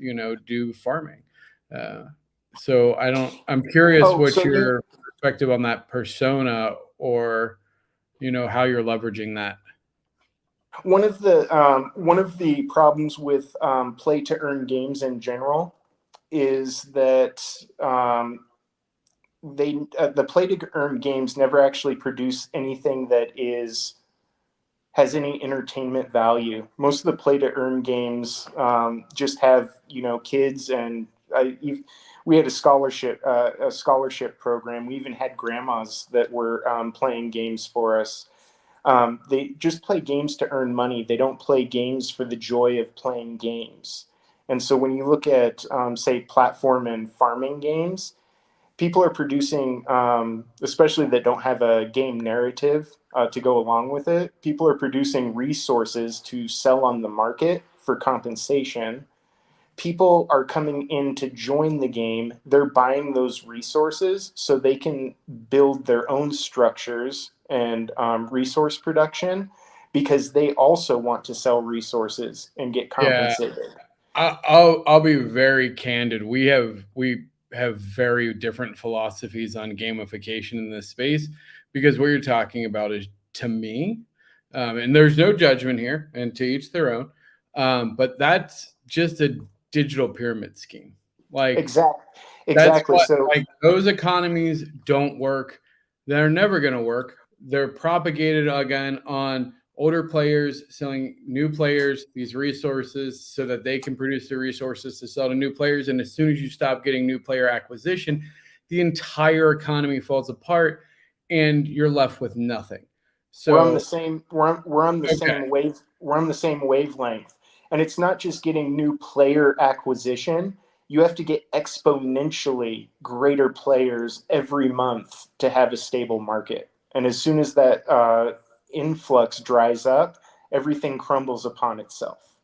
do farming. So I'm curious what your perspective on that persona, or how you're leveraging that. One of the problems with play to earn games in general is that the play to earn games never actually produce anything that has any entertainment value. Most of the play to earn games just have kids, and we had a scholarship program. We even had grandmas that were playing games for us. They just play games to earn money. They don't play games for the joy of playing games. And so when you look at, say, platform and farming games, people are producing, especially that don't have a game narrative to go along with it, people are producing resources to sell on the market for compensation. People are coming in to join the game. They're buying those resources so they can build their own structures and resource production, because they also want to sell resources and get compensated. Yeah. I'll be very candid. We have very different philosophies on gamification in this space, because what you're talking about is, to me, and there's no judgment here, and to each their own, but that's just a digital pyramid scheme. Like Exactly. So like those economies don't work. They're never going to work. They're propagated again on older players selling new players these resources so that they can produce the resources to sell to new players. And as soon as you stop getting new player acquisition, the entire economy falls apart and you're left with nothing. So we're on the same wavelength. And it's not just getting new player acquisition. You have to get exponentially greater players every month to have a stable market. And as soon as that influx dries up, everything crumbles upon itself.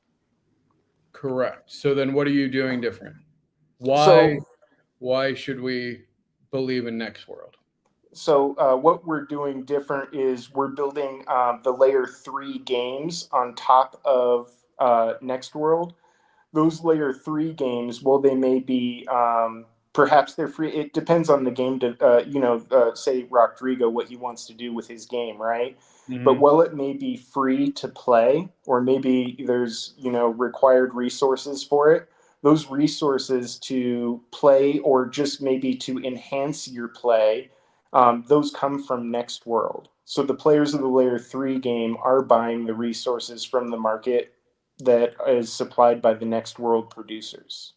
Correct. So then what are you doing different? Why should we believe in Next World? So what we're doing different is we're building the layer 3 games on top of Next World. Those layer 3 games, well, they may be perhaps they're free. It depends on the game to say Rodrigo what he wants to do with his game, right? Mm-hmm. But while it may be free to play, or maybe there's required resources for it, those resources to play or just maybe to enhance your play, those come from Next World. So the players of the layer 3 game are buying the resources from the market that is supplied by the Next World producers.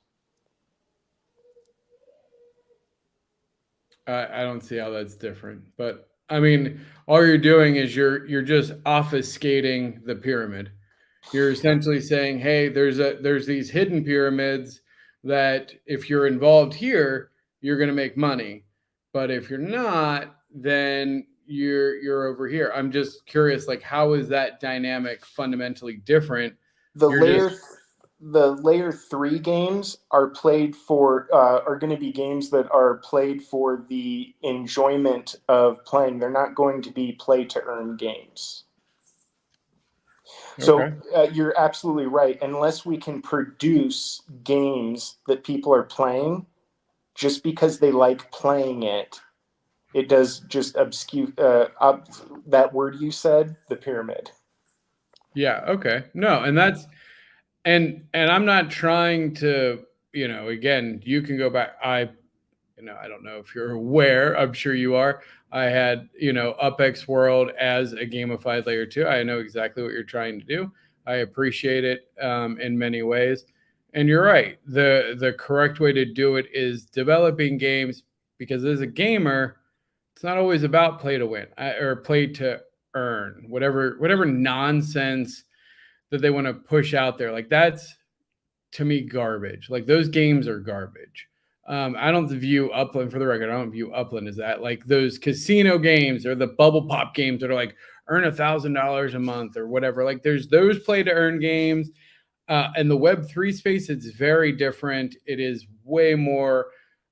I don't see how that's different, but I mean, all you're doing is you're just obfuscating the pyramid. You're essentially saying, hey, there's these hidden pyramids that if you're involved here, you're going to make money, but if you're not, then you're over here. I'm just curious, like, how is that dynamic fundamentally different? The layer 3 games are going to be games that are played for the enjoyment of playing. They're not going to be play to earn games. Okay. So you're absolutely right. Unless we can produce games that people are playing just because they like playing it, it does just obscure that word you said, the pyramid. Yeah. Okay. No, and that's. And I'm not trying to, again, you can go back. I don't know if you're aware, I'm sure you are. I had, UPX World as a gamified layer 2. I know exactly what you're trying to do. I appreciate it in many ways. And you're right. The correct way to do it is developing games, because as a gamer, it's not always about play to win or play to earn, whatever nonsense that they want to push out there. Like, that's, to me, garbage. Like, those games are garbage. I don't view Upland, for the record, I don't view Upland as that. Like, those casino games or the bubble pop games that are like earn $1,000 a month or whatever. Like, there's those play to earn games. And the Web3 space, it's very different. It is way more,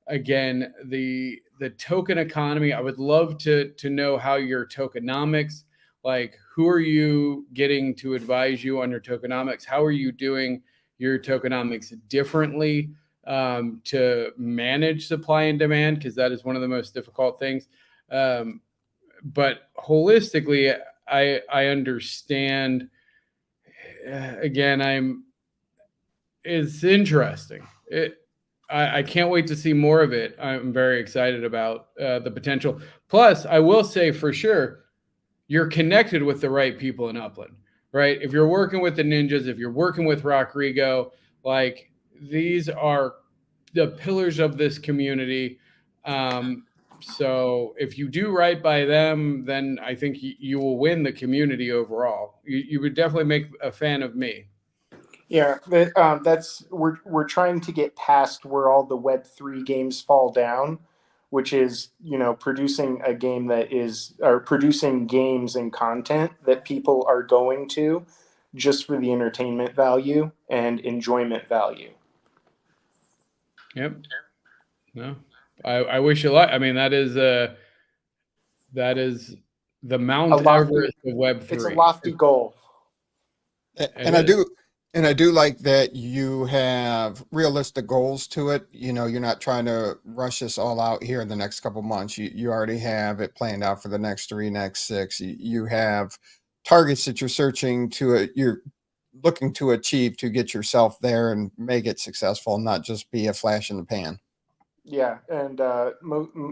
again, the token economy. I would love to know how your tokenomics, like, who are you getting to advise you on your tokenomics? How are you doing your tokenomics differently to manage supply and demand, because that is one of the most difficult things. But holistically, I understand. Again, it's interesting. I can't wait to see more of it. I'm very excited about the potential. Plus, I will say for sure, you're connected with the right people in Upland, right? If you're working with the ninjas, if you're working with Rockrigo, like these are the pillars of this community. So if you do right by them, then I think you will win the community overall. You would definitely make a fan of me. Yeah, that's we're trying to get past where all the Web3 games fall down, which is, you know, producing a game that is, or producing games and content that people are going to just for the entertainment value and enjoyment value. Yep. No, I wish you luck. I mean, that is the Mount Everest of Web3. It's a lofty goal. And I do like that you have realistic goals to it. You know, you're not trying to rush this all out here in the next couple months. You already have it planned out for the next 3, next 6. You have targets that you're looking to achieve to get yourself there and make it successful, not just be a flash in the pan. Yeah, and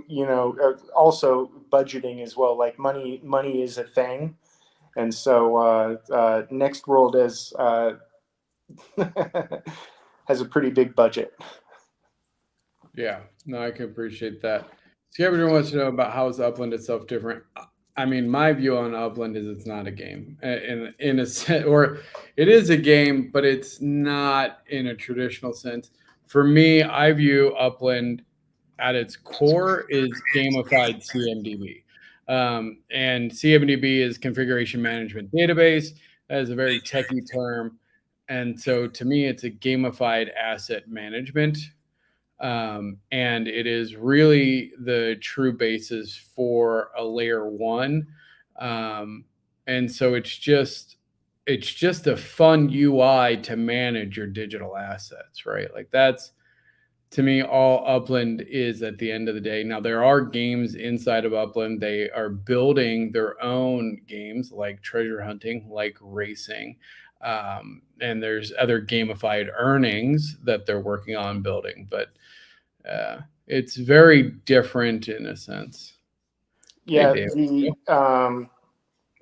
you know, also budgeting as well. Like money is a thing, and so Next World has a pretty big budget. Yeah, no, I can appreciate that. So everyone wants to know about how is Upland itself different. I mean, my view on Upland is it's not a game in a sense, or it is a game, but it's not in a traditional sense. For me, I view Upland at its core is gamified CMDB. And CMDB is configuration management database. That is a very techie term. And so to me, it's a gamified asset management. And it is really the true basis for a layer 1. And so it's just a fun UI to manage your digital assets, right? Like that's, to me, all Upland is at the end of the day. Now, there are games inside of Upland. They are building their own games like treasure hunting, like racing. And there's other gamified earnings that they're working on building. But it's very different in a sense. Yeah,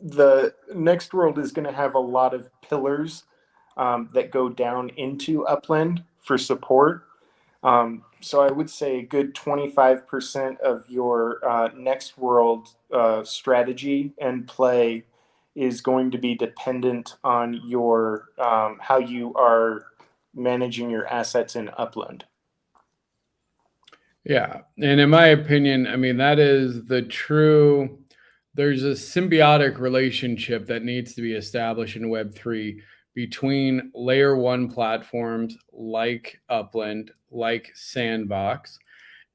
the Next World is going to have a lot of pillars that go down into Upland for support. So I would say a good 25% of your Next World strategy and play is going to be dependent on your how you are managing your assets in Upland. Yeah. And in my opinion, I mean, that is the true, there's a symbiotic relationship that needs to be established in Web3 between layer 1 platforms like Upland, like Sandbox,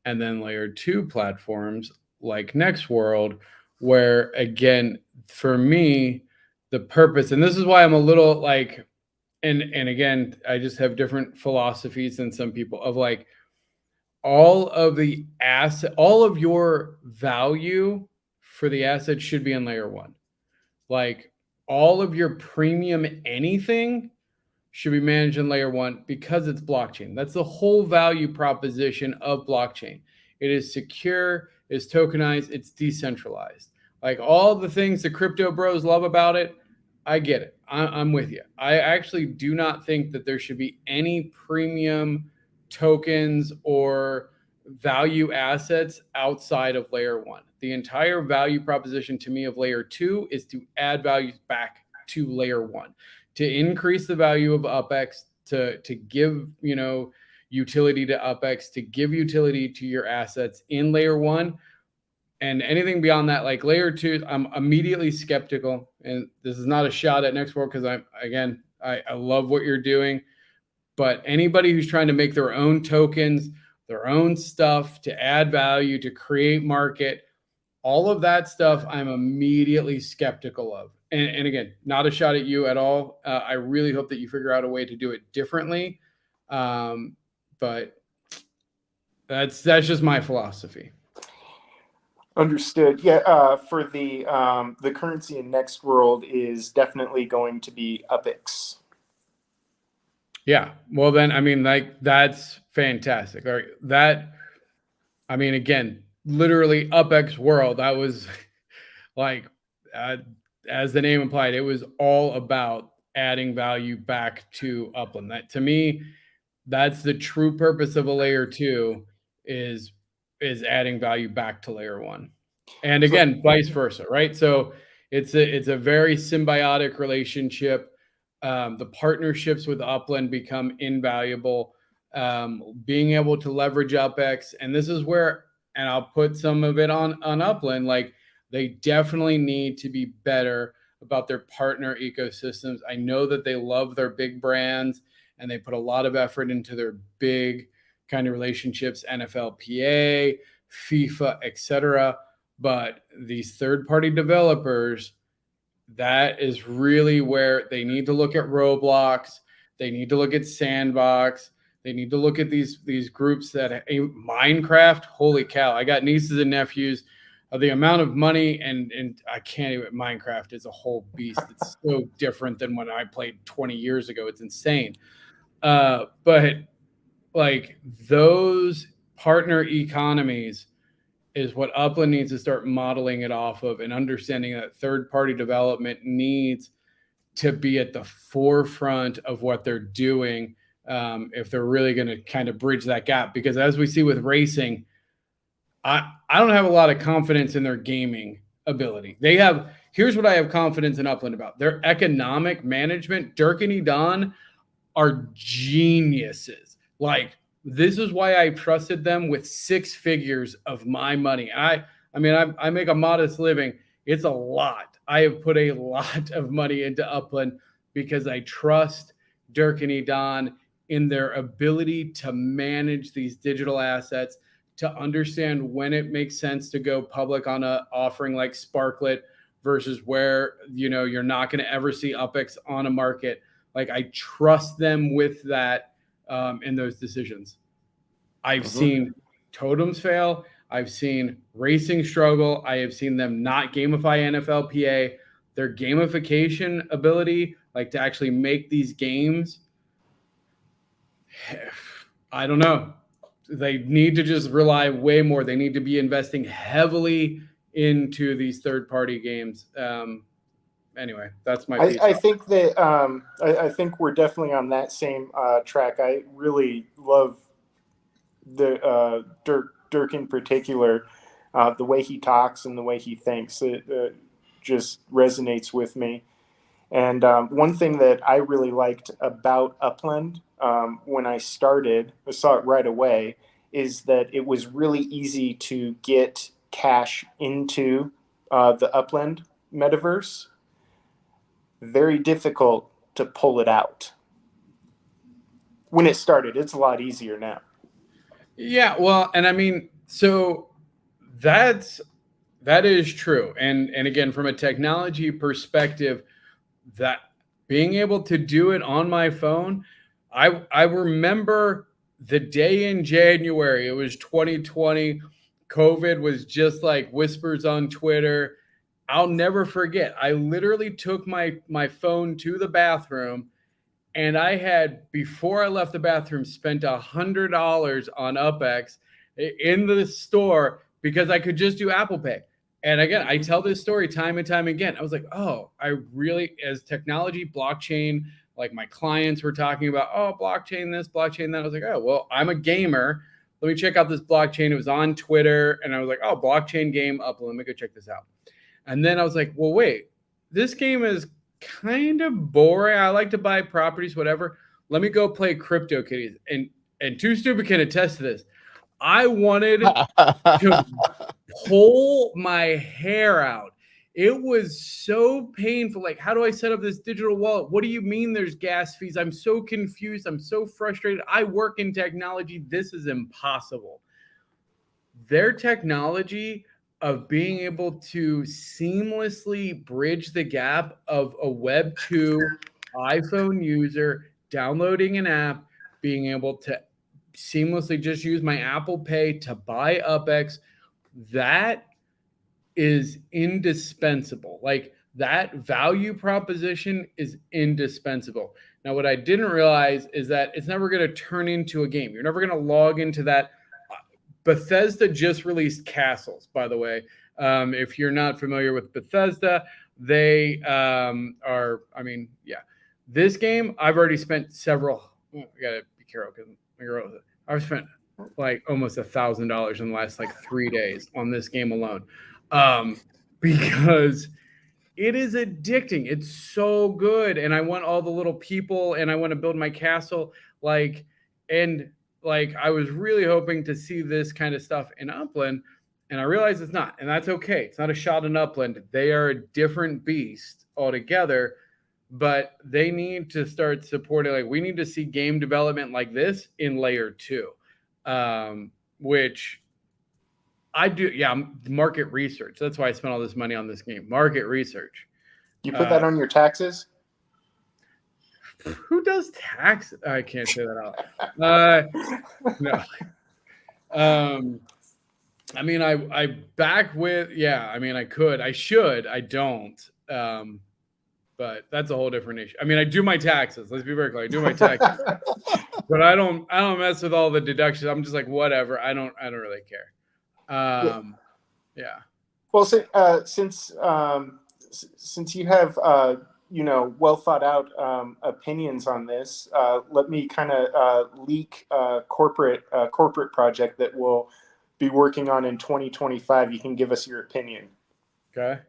and then layer 2 platforms like Next World, where again, for me, the purpose, and this is why I'm a little like, and again, I just have different philosophies than some people of like, all of your value for the asset should be in layer 1. Like all of your premium anything should be managed in layer 1 because it's blockchain. That's the whole value proposition of blockchain. It is secure, it's tokenized, it's decentralized. Like all the things the crypto bros love about it, I get it. I'm with you. I actually do not think that there should be any premium tokens or value assets outside of layer 1. The entire value proposition to me of layer 2 is to add value back to layer 1, to increase the value of UPX, to give, you know, utility to UPX, to give utility to your assets in layer 1. And anything beyond that, like layer 2, I'm immediately skeptical. And this is not a shot at Next World because I love what you're doing. But anybody who's trying to make their own tokens, their own stuff to add value, to create market, all of that stuff, I'm immediately skeptical of. And again, not a shot at you at all. I really hope that you figure out a way to do it differently. But That's just my philosophy. Understood. Yeah. For the currency in Next World is definitely going to be UPX. Yeah. Well, then, I mean, like, that's fantastic. All right. That, I mean, again, literally UpX World. That was like, uh, as the name implied, it was all about adding value back to Upland. That, to me, that's the true purpose of a layer 2 is adding value back to layer 1. And again, vice versa, right? So it's a very symbiotic relationship. The partnerships with Upland become invaluable. Being able to leverage UpX, and this is where, and I'll put some of it on Upland, like they definitely need to be better about their partner ecosystems. I know that they love their big brands and they put a lot of effort into their big kind of relationships, NFLPA, FIFA, etc. But these third-party developers, that is really where they need to look at Roblox. They need to look at Sandbox. They need to look at these groups that Minecraft. Holy cow! I got nieces and nephews. The amount of money and I can't even. Minecraft is a whole beast. It's so different than when I played 20 years ago. It's insane. But like those partner economies is what Upland needs to start modeling it off of, and understanding that third-party development needs to be at the forefront of what they're doing if they're really going to kind of bridge that gap. Because as we see with racing, I don't have a lot of confidence in their gaming ability. Here's what I have confidence in Upland about. Their economic management, Dirk and Edan are geniuses. Like, this is why I trusted them with 6 figures of my money. I mean, I make a modest living. It's a lot. I have put a lot of money into Upland because I trust Dirk and Edan in their ability to manage these digital assets, to understand when it makes sense to go public on an offering like Sparklet versus where, you're not going to ever see UpX on a market. Like, I trust them with that in those decisions. I've seen totems fail. I've seen racing struggle. I have seen them not gamify NFLPA. Their gamification ability, like to actually make these games, I don't know. They need to just rely way more. They need to be investing heavily into these third-party games. Anyway, that's my piece. I think that I think we're definitely on that same track. I really love the Dirk in particular, the way he talks and the way he thinks. It just resonates with me. And one thing that I really liked about Upland when I started, I saw it right away, is that it was really easy to get cash into the Upland metaverse. Very difficult to pull it out. When it started, it's a lot easier now. Yeah, well, and I mean, so that is true. And again, from a technology perspective, that being able to do it on my phone, I remember the day in January, it was 2020. COVID was just like whispers on Twitter. I'll never forget. I literally took my phone to the bathroom, and I had, before I left the bathroom, spent $100 on UpX in the store because I could just do Apple Pay. And again, I tell this story time and time again. I was like, oh, I really, as technology, blockchain, like my clients were talking about, oh, blockchain this, blockchain that. I was like, oh, well, I'm a gamer. Let me check out this blockchain. It was on Twitter. And I was like, oh, blockchain game Upland. Let me go check this out. And then I was like, well, wait, this game is kind of boring. I like to buy properties, whatever. Let me go play CryptoKitties. And Too Stupid can attest to this. I wanted to pull my hair out. It was so painful. Like, how do I set up this digital wallet? What do you mean there's gas fees? I'm so confused. I'm so frustrated. I work in technology. This is impossible. Their technology of being able to seamlessly bridge the gap of a Web 2 iPhone user downloading an app, being able to seamlessly just use my Apple Pay to buy UPX. That is indispensable. Like, that value proposition is indispensable. Now, what I didn't realize is that it's never going to turn into a game. You're never going to log into that. Bethesda just released Castles, by the way. If you're not familiar with Bethesda, they this game, I've already spent several. I gotta be careful because I've spent like almost $1,000 in the last like 3 days on this game alone, because it is addicting. It's so good, and I want all the little people, and I want to build my castle. I was really hoping to see this kind of stuff in Upland, and I realize it's not, and that's okay. It's not a shot in Upland. They are a different beast altogether, but they need to start supporting. Like, we need to see game development like this in layer 2, which I do. Yeah, market research. That's why I spent all this money on this game. Market research. You put that on your taxes? Who does taxes? I can't say that out. No. I mean, I back with, yeah, I mean, I could, I should, I don't. But that's a whole different issue. I mean, I do my taxes. Let's be very clear. I do my taxes, but I don't mess with all the deductions. I'm just like, whatever. I don't really care. Yeah. Well, since you have well thought out opinions on this, let me kind of leak a corporate project that we'll be working on in 2025. You can give us your opinion. Okay.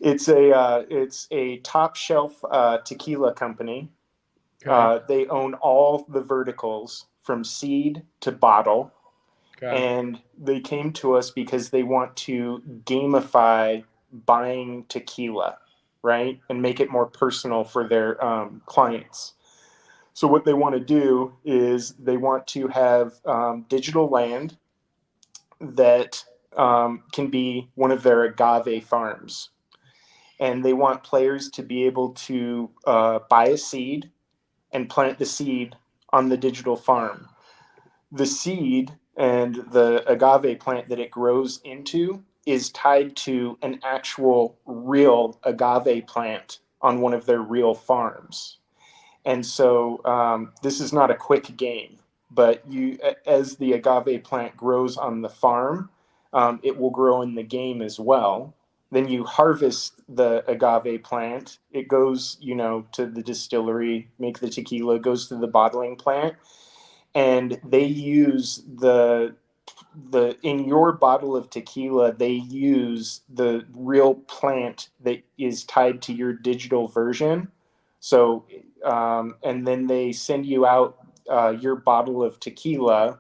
It's a top shelf tequila company. Okay. They own all the verticals from seed to bottle. Okay. And they came to us because they want to gamify buying tequila, right? And make it more personal for their clients. So what they want to do is they want to have digital land that can be one of their agave farms. And they want players to be able to buy a seed and plant the seed on the digital farm. The seed and the agave plant that it grows into is tied to an actual real agave plant on one of their real farms. And so this is not a quick game, but as the agave plant grows on the farm, it will grow in the game as well. Then you harvest the agave plant. It goes, to the distillery, make the tequila, goes to the bottling plant. And they use in your bottle of tequila, they use the real plant that is tied to your digital version. So, and then they send you out your bottle of tequila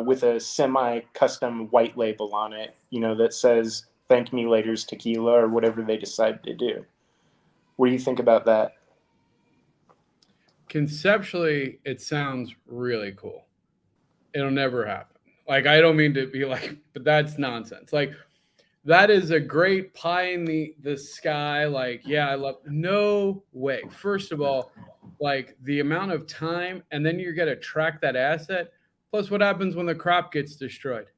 with a semi-custom white label on it, that says ThankMeLater's tequila or whatever they decide to do. What do you think about that? Conceptually, it sounds really cool. It'll never happen. Like, I don't mean to be like, but that's nonsense. Like, that is a great pie in the sky. Like, yeah, I love, no way. First of all, like, the amount of time, and then you're going to track that asset. Plus, what happens when the crop gets destroyed?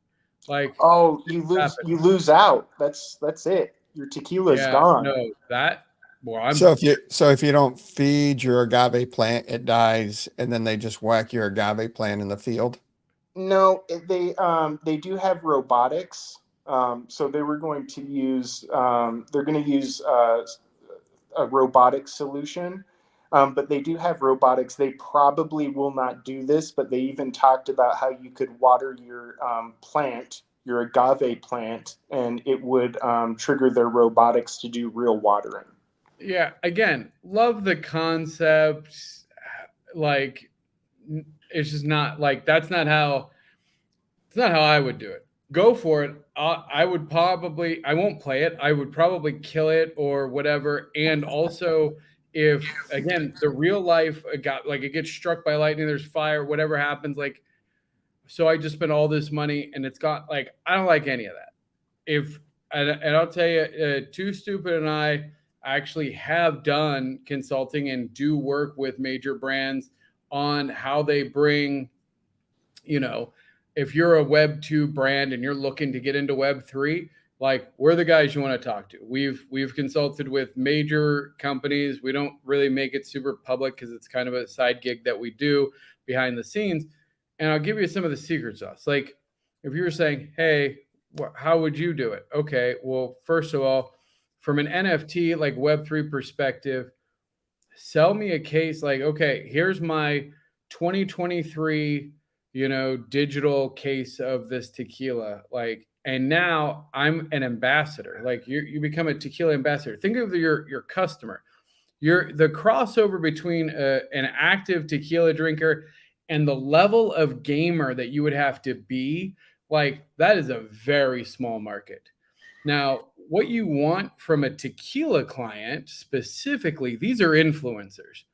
Like, oh, you lose out. That's it. Your tequila is gone. No, that. Well, so if you don't feed your agave plant, it dies, and then they just whack your agave plant in the field. No, they do have robotics. So they were going to use they're going to use a robotic solution. But they do have robotics. They probably will not do this, but they even talked about how you could water your plant, your agave plant, and it would trigger their robotics to do real watering. Yeah, again, love the concept. Like, it's just not like, it's not how I would do it. Go for it. I won't play it. I would probably kill it or whatever. And also, if again, the real life it gets struck by lightning, there's fire, whatever happens, like, so I just spent all this money and it's got, like, I don't like any of that. And I'll tell you, Too Stupid and I actually have done consulting and do work with major brands on how they bring if you're a Web 2 brand and you're looking to get into Web 3, like we're the guys you want to talk to. We've consulted with major companies. We don't really make it super public because it's kind of a side gig that we do behind the scenes. And I'll give you some of the secret sauce. Like if you were saying, hey, how would you do it? Okay, well, first of all, from an NFT like Web3 perspective, sell me a case like, okay, here's my 2023, digital case of this tequila. Like, and now I'm an ambassador. Like you become a tequila ambassador. Think of your customer. You're the crossover between an active tequila drinker and the level of gamer that you would have to be. Like that is a very small market. Now, what you want from a tequila client specifically, these are influencers.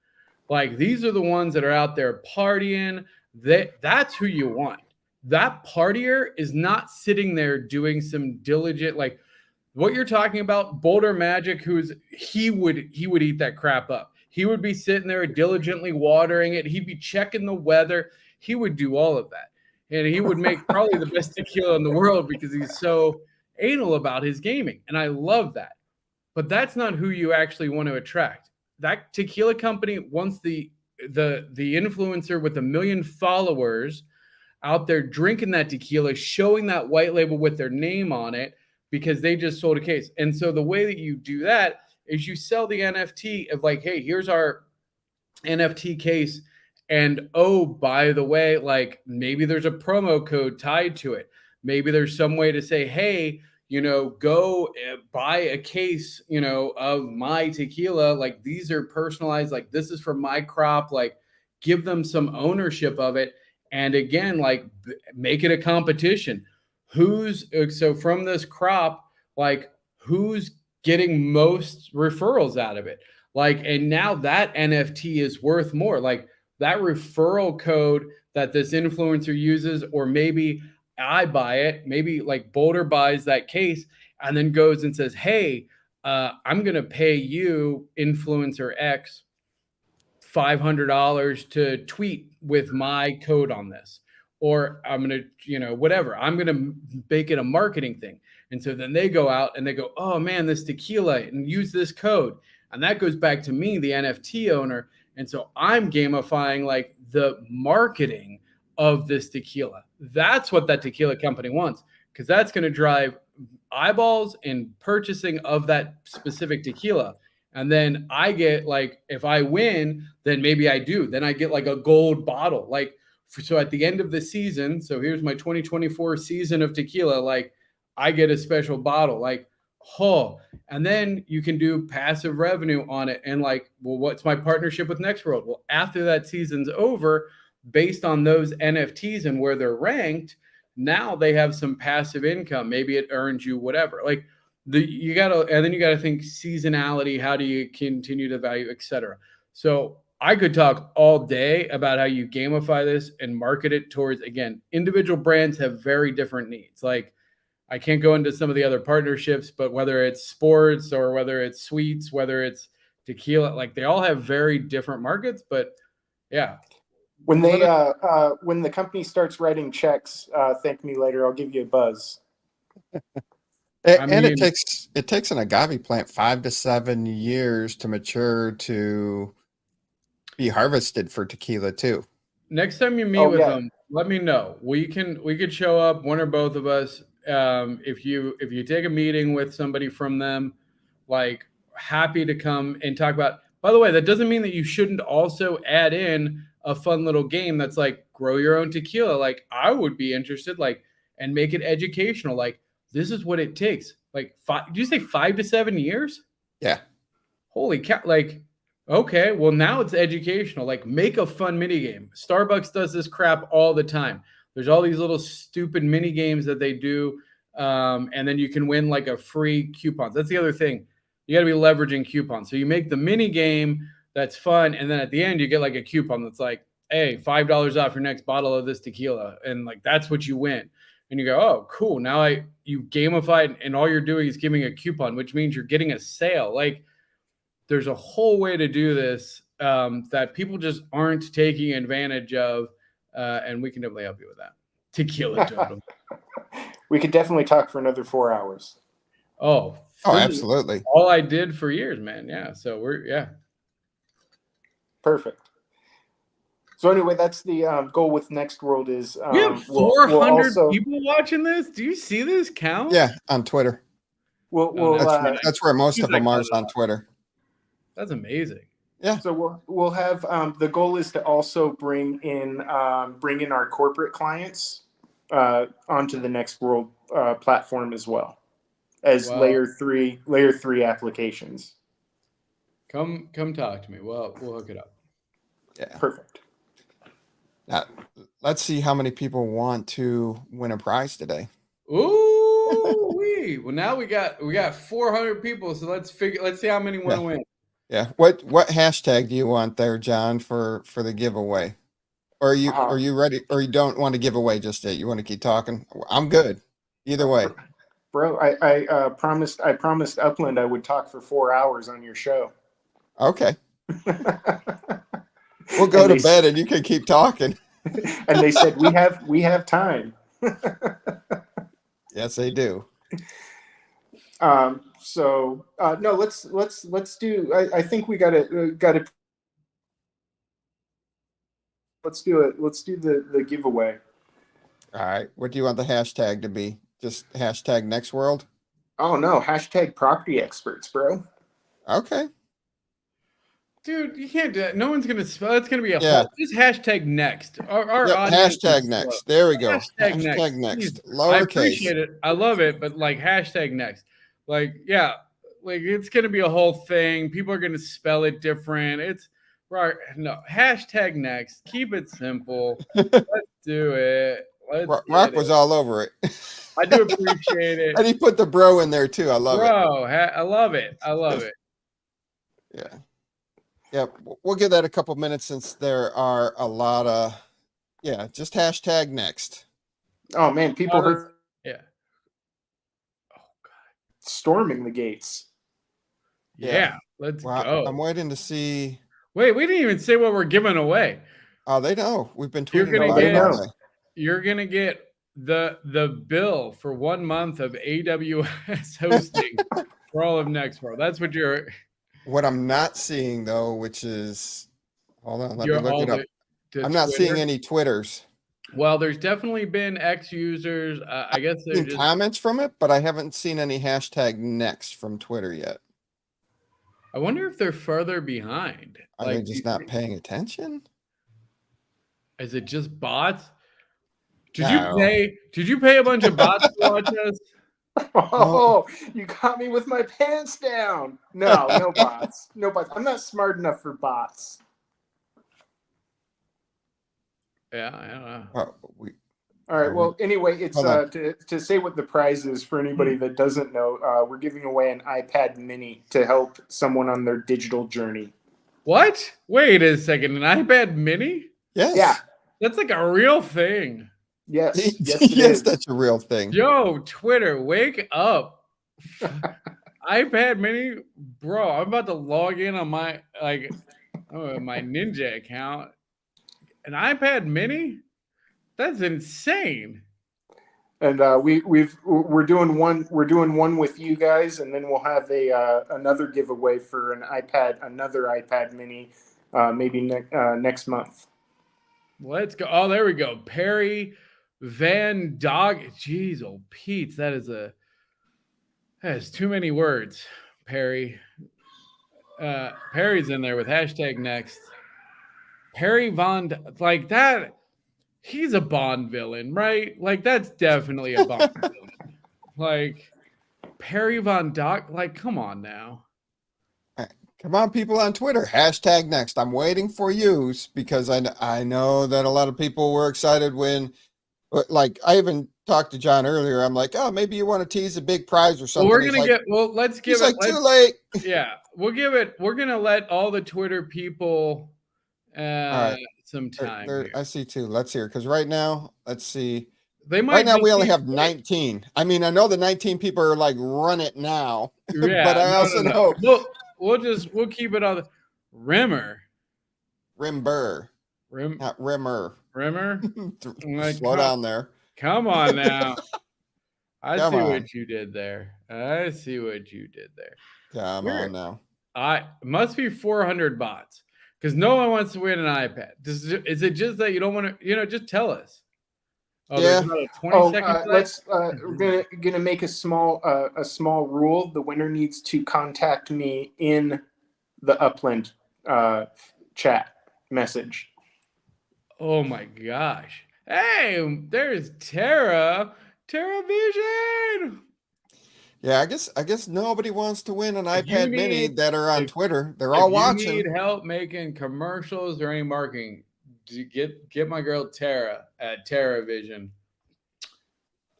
Like these are the ones that are out there partying. That's who you want. That partier is not sitting there doing some diligent, like what you're talking about, Boulder Magic, he would eat that crap up. He would be sitting there diligently watering it. He'd be checking the weather. He would do all of that. And he would make probably the best tequila in the world because he's so anal about his gaming. And I love that. But that's not who you actually want to attract. That tequila company wants the influencer with 1 million followers out there drinking that tequila, showing that white label with their name on it because they just sold a case. And so the way that you do that is you sell the NFT of like, hey, here's our NFT case. And oh, by the way, like maybe there's a promo code tied to it. Maybe there's some way to say, hey, go buy a case, of my tequila. Like these are personalized. Like this is from my crop. Like give them some ownership of it. And again, like make it a competition. So from this crop, like who's getting most referrals out of it? Like, and now that NFT is worth more. Like that referral code that this influencer uses, or maybe I buy it, maybe like Boulder buys that case and then goes and says, hey, I'm going to pay you influencer X $500 to tweet with my code on this, or I'm going to, whatever, I'm going to make it a marketing thing. And so then they go out and they go, oh man, this tequila, and use this code. And that goes back to me, the NFT owner. And so I'm gamifying like the marketing of this tequila. That's what that tequila company wants, because that's going to drive eyeballs and purchasing of that specific tequila. And then I get like, if I win, then maybe I do. Then I get like a gold bottle. Like, so at the end of the season, so here's my 2024 season of tequila, like I get a special bottle, like, and then you can do passive revenue on it. And like, well, what's my partnership with Next World? Well, after that season's over, based on those NFTs and where they're ranked, now they have some passive income. Maybe it earns you whatever. Like and then you gotta think seasonality. How do you continue to value, et cetera? So I could talk all day about how you gamify this and market it towards, again, individual brands have very different needs. Like I can't go into some of the other partnerships, but whether it's sports or whether it's sweets, whether it's tequila, like they all have very different markets. But yeah, when they when the company starts writing checks, thank me later. I'll give you a buzz. It takes an agave plant 5 to 7 years to mature to be harvested for tequila too. Next time you meet with them, let me know. We could show up, one or both of us. If you take a meeting with somebody from them, like happy to come and talk about. By the way, that doesn't mean that you shouldn't also add in a fun little game that's like grow your own tequila. Like I would be interested, like, and make it educational. Like this is what it takes. Like did you say 5 to 7 years? Yeah. Holy cow! Like, okay, well now it's educational. Like make a fun mini game. Starbucks does this crap all the time. There's all these little stupid mini games that they do. And then you can win like a free coupon. That's the other thing. You got to be leveraging coupons. So you make the mini game that's fun. And then at the end, you get like a coupon that's like, hey, $5 off your next bottle of this tequila. And like, that's what you win. And you go, oh, cool. Now you gamified and all you're doing is giving a coupon, which means you're getting a sale. Like there's a whole way to do this that people just aren't taking advantage of. and we can definitely help you with that. Tequila totem. We could definitely talk for another 4 hours. Oh, absolutely. All I did for years, man. Yeah. So Perfect. So anyway, that's the goal with Next World is we have 400 people watching this. Do you see this count? Yeah, on Twitter. That's where most of them are on Twitter. That's amazing. Yeah. So we'll have the goal is to also bring in our corporate clients onto the Next World platform as well as layer three applications. Come talk to me. Well, we'll hook it up. Yeah. Perfect. Now, let's see how many people want to win a prize today. Ooh, well, now we got 400 people, so let's see how many want to win. Yeah. What hashtag do you want there, John, for the giveaway? Or are you ready? Or you don't want to give away just yet? You want to keep talking? I'm good. Either way. Bro, I promised Upland I would talk for 4 hours on your show. Okay. We'll go to bed and you can keep talking. And they said we have time. Yes, they do. So no, let's do. I think we got to. Let's do it. Let's do the giveaway. All right. What do you want the hashtag to be? Just hashtag Next World? Oh no, hashtag Property Experts, bro. Okay. Dude, you can't do that. No one's gonna spell. It's gonna be a whole. Just hashtag next. Our audience hashtag next. There we go. Hashtag next. Lowercase. I appreciate it. I love it, but like hashtag next. Like it's gonna be a whole thing. People are gonna spell it different. It's right. No, hashtag next. Keep it simple. Let's do it. Rock was all over it. I do appreciate it. And he put the bro in there too. I love it. I love it. I love it. Yeah. Yeah, we'll give that a couple minutes since there are a lot of, just hashtag next. Oh man, people heard. Yeah. Oh God. Storming the gates. Yeah, let's go. I'm waiting to see. Wait, we didn't even say what we're giving away. Oh, they know. We've been tweeting. You're gonna get the bill for 1 month of AWS hosting for all of Next World. That's what you're. What I'm not seeing though, which is, hold on, let me look it up. I'm not Twitter. seeing any Twitters. Well, there's definitely been X users. I guess there's just comments from it, but I haven't seen any hashtag next from Twitter yet. I wonder if they're further behind. Are they just not paying attention? Is it just bots? Did you pay a bunch of bots to watch us? Oh, you got me with my pants down. No bots. No bots. I'm not smart enough for bots. Yeah, I don't know. All right. Well, anyway, it's to say what the prize is for anybody that doesn't know. We're giving away an iPad Mini to help someone on their digital journey. What? Wait a second. An iPad Mini? Yes. Yeah. That's like a real thing. Yes. Yes, that's a real thing. Yo, Twitter, wake up. iPad Mini, bro. I'm about to log in on my my Ninja account. An iPad Mini? That's insane. And we're doing one with you guys, and then we'll have another giveaway for another iPad Mini, maybe next month. Let's go. Oh, there we go. Perry Van Dog. Jeez, oh Pete, that is too many words. Perry's in there with hashtag next. Perry Von, like that. He's a Bond villain, right? Like that's definitely a Bond villain. Like Perry Von Dock. Like, come on now. Come on, people on Twitter. Hashtag next. I'm waiting for you because I know that a lot of people were excited when, like, I even talked to John earlier. I'm like, oh, maybe you want to tease a big prize or something. Well, let's give it. Too late. Yeah, we'll give it. We're gonna let all the Twitter people some time. I see two. Let's hear because right now, let's see. Right now we only have 19. I mean, I know the 19 people are like, run it now. Yeah, but I also know we'll keep it on the Rimmer. Rimber. Not Rimmer. Rimmer? Like, Slow down there. Come on now. Come see on. what you did there. I see what you did there. Come on now. Must be 400 bots because no one wants to win an iPad. Is it just that you don't want to, just tell us. Oh, Yeah. there's about a 20-second we're gonna make a small rule. The winner needs to contact me in the Upland chat message. Oh my gosh. Hey, there's Tara Vision. Yeah, I guess nobody wants to win an iPad Mini that are on Twitter. They're If all you watching. need help making commercials or any marketing, get my girl Tara at Tara Vision.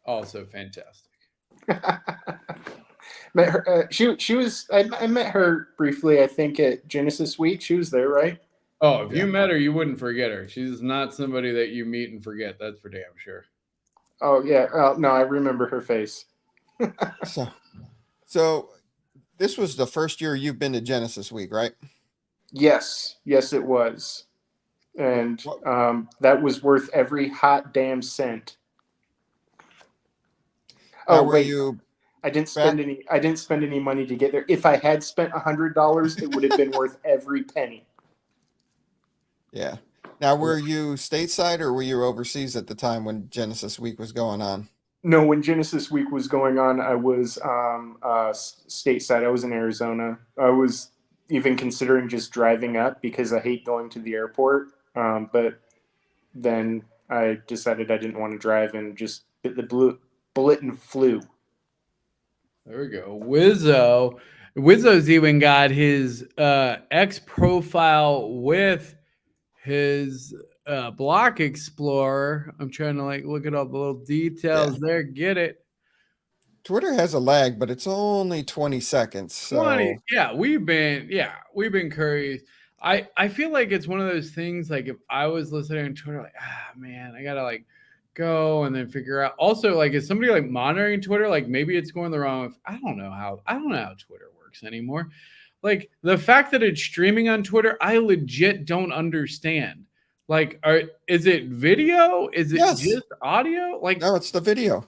Also fantastic. Met her. She was. I met her briefly. I think at Genesis Week. She was there, right? Oh, if you met her, you wouldn't forget her. She's not somebody that you meet and forget. That's for damn sure. Oh yeah. No, I remember her face. So this was the first year you've been to Genesis Week, right? Yes, it was, and that was worth every hot damn cent. Oh wait, I didn't spend any money to get there. If I had spent $100, it would have been worth every penny. Yeah. Now, were you stateside or were you overseas at the time when Genesis Week was going on? No, when Genesis Week was going on, I was stateside. I was in Arizona. I was even considering just driving up because I hate going to the airport. But then I decided I didn't want to drive and just bit the bullet and flew. There we go. Wizzo's even got his X profile with his Block Explorer. I'm trying to look at all the little details there. Get it. Twitter has a lag, but it's only 20 seconds. So 20. Yeah, we've been curious. I feel like it's one of those things, like if I was listening to Twitter, man, I gotta go and then figure out. Also, is somebody monitoring Twitter? Maybe it's going the wrong. I don't know how Twitter works anymore. The fact that it's streaming on Twitter, I legit don't understand. Is it video? Is it just audio? No, it's the video.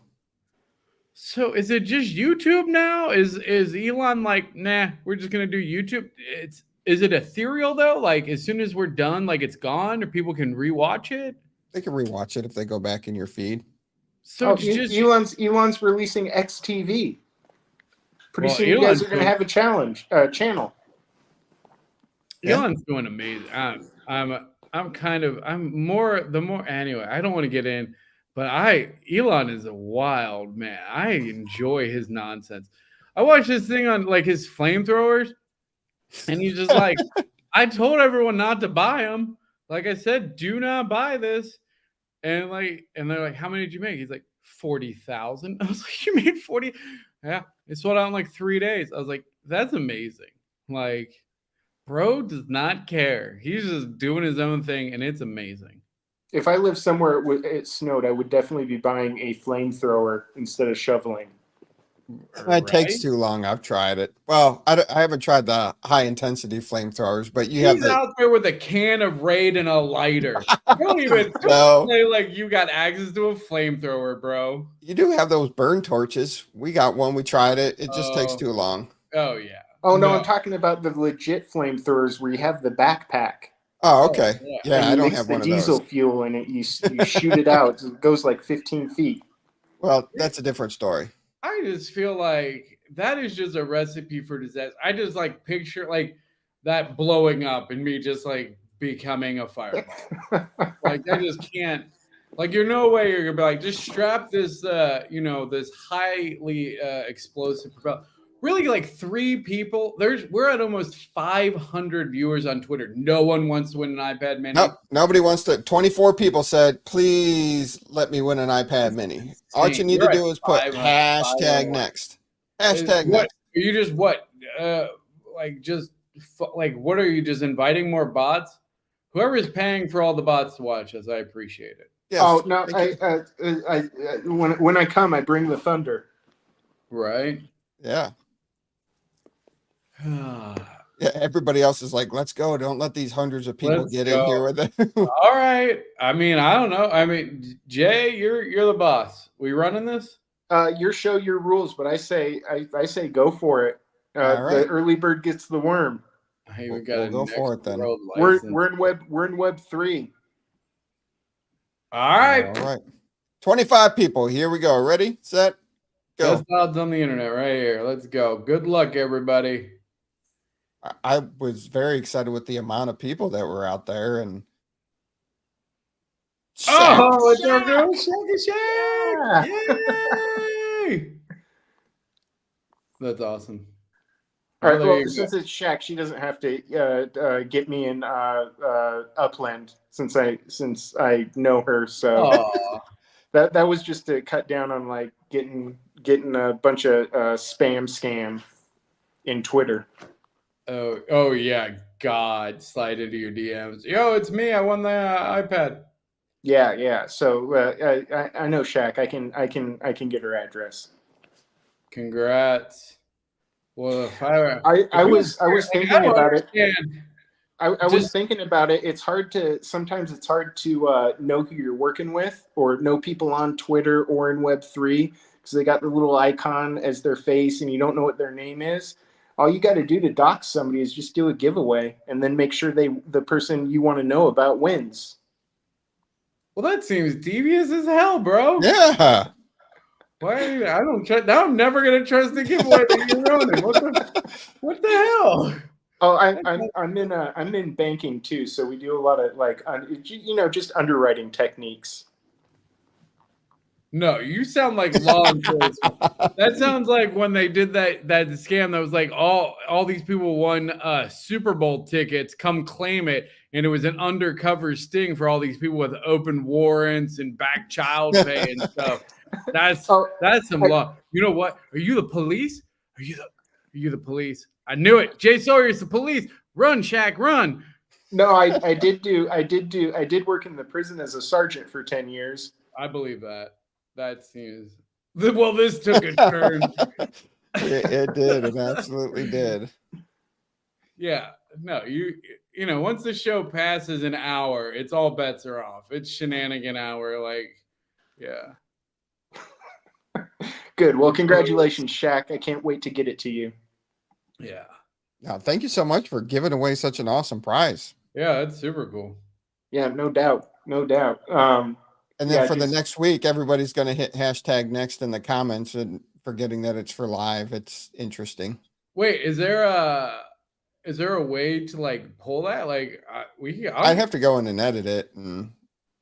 So is it just YouTube now? Is Elon nah, we're just gonna do YouTube? Is it ethereal though? As soon as we're done, it's gone, or people can rewatch it? They can rewatch it if they go back in your feed. So Elon's releasing XTV. Pretty soon you guys are going to have a channel. Elon's doing amazing. Anyway, I don't want to get in, but Elon is a wild man. I enjoy his nonsense. I watched this thing on his flamethrowers, and he's just I told everyone not to buy them. I said, do not buy this. And they're like, how many did you make? He's like, 40,000. I was like, you made 40? Yeah, it sold out in 3 days. I was like, that's amazing. Bro does not care. He's just doing his own thing, and it's amazing. If I lived somewhere it snowed, I would definitely be buying a flamethrower instead of shoveling. It takes too long. I've tried it. Well, I haven't tried the high-intensity flamethrowers, but he's out there with a can of Raid and a lighter. You don't even say you got access to a flamethrower, bro. You do have those burn torches. We got one. We tried it. It just takes too long. Oh, yeah. Oh, no, I'm talking about the legit flamethrowers where you have the backpack. Oh, okay. Yeah, I don't have one of those. Diesel fuel in it. You shoot it out. It goes 15 feet. Well, that's a different story. I just feel like that is just a recipe for disaster. I just picture that blowing up and me just becoming a fireball. I just can't. You're no way you're gonna be just strap this this highly explosive propeller. Really, 3 people. We're at almost 500 viewers on Twitter. No one wants to win an iPad Mini. Nope, nobody wants to. 24 people said, "Please let me win an iPad Mini." All you need to do is put hashtag next. Hashtag next. Are you just what? What are you just inviting more bots? Whoever is paying for all the bots to watch us, I appreciate it. Yes, oh no! When I come, I bring the thunder. Right. Yeah. Yeah. everybody else is like, let's go. Don't let these hundreds of people Let's get go. in here with it. All right. I mean, I don't know. I mean, Jay, you're the boss. We running this? Your show, your rules, but I say go for it. All right. The early bird gets the worm. Hey, we We'll go for it then. We're in Web 3. All right. All right. 25 people. Here we go. Ready, set, go. Best odds on the internet right here. Let's go. Good luck, everybody. I was very excited with the amount of people that were out there, and oh, it's our girl Shaq. Yay! That's awesome. All right. Well, since it's Shaq, she doesn't have to get me in Upland since I know her. So that was just to cut down on like getting a bunch of scam in Twitter. Oh yeah, God, slide into your DMs. Yo, it's me. I won the iPad. Yeah. So I know Shaq. I can get her address. Congrats. Well, if I was thinking about it. I was Just- thinking about it. Sometimes it's hard to know who you're working with or know people on Twitter or in Web3 because they got the little icon as their face and you don't know what their name is. All you got to do to dox somebody is just do a giveaway and then make sure the person you want to know about wins. Well, that seems devious as hell, bro. yeah. Why? I don't trust. Now I'm never gonna trust the giveaway that you're running. What the hell? Oh, I'm in banking too, so we do a lot of like just underwriting techniques. No, you sound like law enforcement. That sounds like when they did that scam that was like all these people won Super Bowl tickets, come claim it, and it was an undercover sting for all these people with open warrants and back child pay and stuff. That's some law. You know what? Are you the police? Are you the police? I knew it. Jay Sawyer's the police. Run, Shaq, run. No, I did work in the prison as a sergeant for 10 years. I believe that. That seems well. This took a turn. It did. It absolutely did. Yeah. No, you know, once the show passes an hour, it's all bets are off. It's shenanigan hour. Like, yeah. Good. Well, congratulations, Shaq. I can't wait to get it to you. Yeah. Now, thank you so much for giving away such an awesome prize. Yeah, that's super cool. Yeah, no doubt. And then for the next week, everybody's going to hit hashtag next in the comments and forgetting that it's for live. It's interesting. Wait, is there a way to like pull that? Like I'd have to go in and edit it. And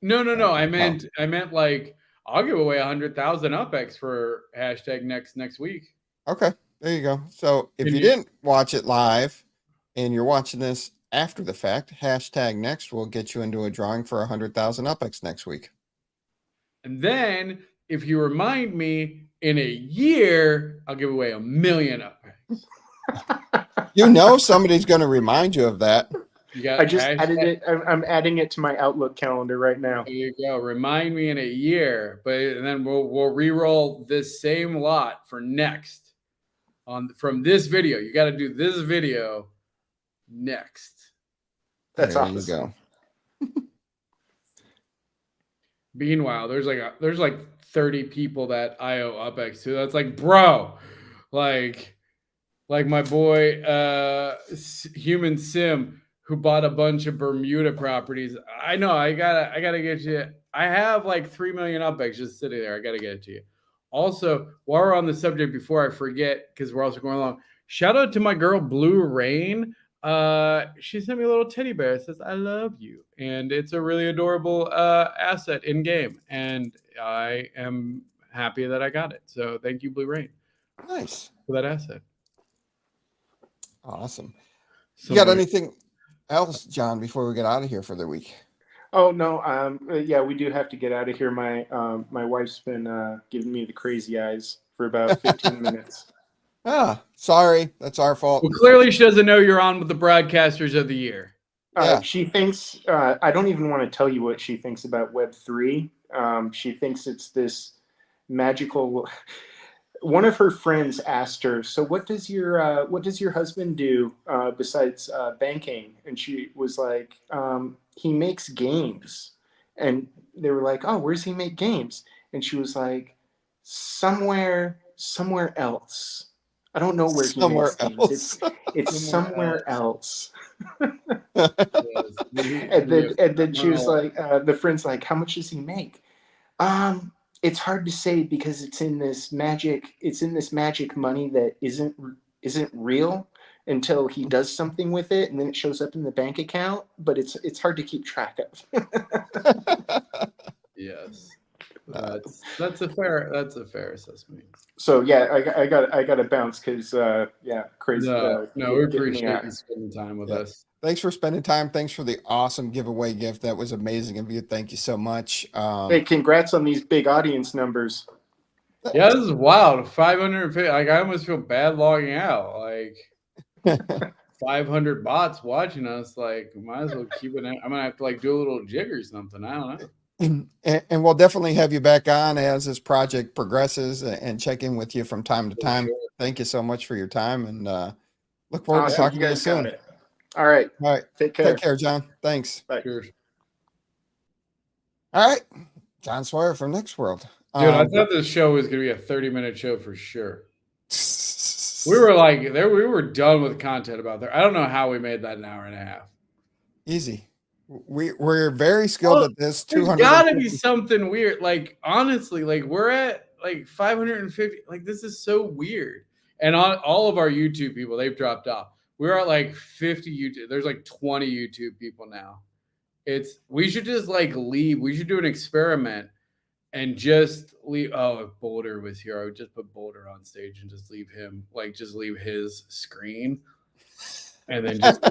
no. I meant like I'll give away 100,000 UPX for hashtag next week. Okay, there you go. So if you didn't watch it live and you're watching this after the fact, hashtag next will get you into a drawing for 100,000 UPX next week. And then if you remind me in a year, I'll give away 1 million UPX. You know somebody's going to remind you of that. I just added it. I'm adding it to my Outlook calendar right now. There you go. Remind me in a year, and then we'll re-roll this same lot for next from this video. You got to do this video next. That's there awesome. You go. Meanwhile, there's like 30 people that I owe UPX to. That's like, bro, like my boy Human Sim who bought a bunch of Bermuda properties. I know I gotta get you. I have like 3 million UPX just sitting there. I gotta get it to you. Also, while we're on the subject, before I forget, because we're also going along, shout out to my girl Blue Rain. She sent me a little teddy bear. It says, I love you. And it's a really adorable asset in game. And I am happy that I got it. So thank you, Blue Rain. Nice. For that asset. Awesome. You got anything else, John, before we get out of here for the week? Oh, no. Yeah, we do have to get out of here. My wife's been giving me the crazy eyes for about 15 minutes. Sorry. That's our fault. Well, clearly she doesn't know you're on with the broadcasters of the year. Yeah. She thinks, I don't even want to tell you what she thinks about Web3. She thinks it's this magical, one of her friends asked her, "So what does your husband do besides banking?" And she was like, "He makes games." And they were like, "Oh, where does he make games?" And she was like, "Somewhere else. I don't know where he Somewhere makes games. else. It's somewhere else." Yes. And then she was like, the friend's like, "How much does he make?" It's hard to say because it's in this magic money that isn't real until he does something with it, and then it shows up in the bank account. But it's hard to keep track of. Yes. That's a fair assessment. So yeah, I got to bounce because crazy. No, we getting me appreciate out. you spending time with Yeah. us. Thanks for spending time. Thanks for the awesome giveaway gift. That was amazing of you. Thank you so much. Hey, congrats on these big audience numbers. Yeah, this is wild. 550. Like I almost feel bad logging out. Like 500 bots watching us. Like might as well keep it. I'm gonna have to like do a little jig or something. I don't know. And we'll definitely have you back on as this project progresses and check in with you from time to time. Sure. Thank you so much for your time, and look forward to Awesome. talking to you guys got soon. it. All right. All right. Take care. Take care, John. Thanks. Bye. Cheers. All right. John Sawyer from Next World. Dude, I thought this show was gonna be a 30-minute show for sure. We were like there. We were done with content about there. I don't know how we made that an hour and a half. Easy. We're very skilled at this. There's gotta be something weird. Like honestly, like we're at like 550. Like this is so weird. And on all of our YouTube people, they've dropped off. We're at like 50 YouTube. There's like 20 YouTube people now. We should just like leave. We should do an experiment and just leave. Oh, if Boulder was here, I would just put Boulder on stage and just leave him, like just leave his screen, and then just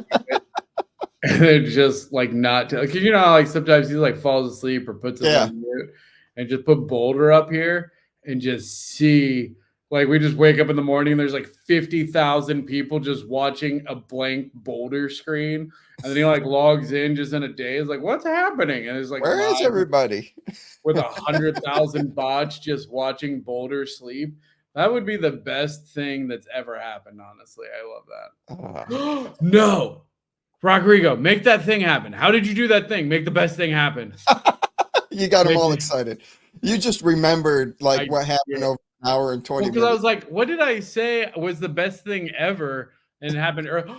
and then just like not because you know how, like sometimes he like falls asleep or puts it on mute, and just put Boulder up here and just see. Like we just wake up in the morning and there's like 50,000 people just watching a blank Boulder screen. And then he like logs in just in a day. It's like, what's happening? And it's like, where is everybody? With 100,000 bots just watching Boulder sleep. That would be the best thing that's ever happened, honestly. I love that. No. Rodrigo, make that thing happen. How did you do that thing? Make the best thing happen. You got them all excited. You just remembered like what happened over an hour and 20 minutes. Because I was like, what did I say was the best thing ever? And it happened early.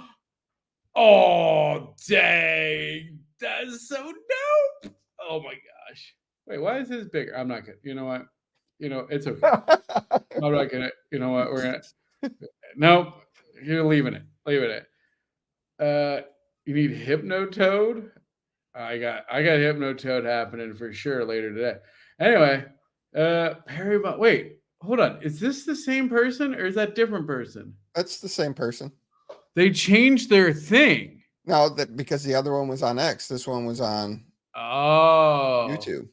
Oh, dang. That's so dope. Oh, my gosh. Wait, why is his bigger? I'm not going to. You know what? You know, it's okay. I'm not going to. You know what? We're going to. Nope. You're leaving it. Leaving it. You need Hypnotoad? I got Hypnotoad happening for sure later today. Anyway, Perry, wait, hold on. Is this the same person or is that different person? That's the same person. They changed their thing. No, because the other one was on X. This one was on YouTube.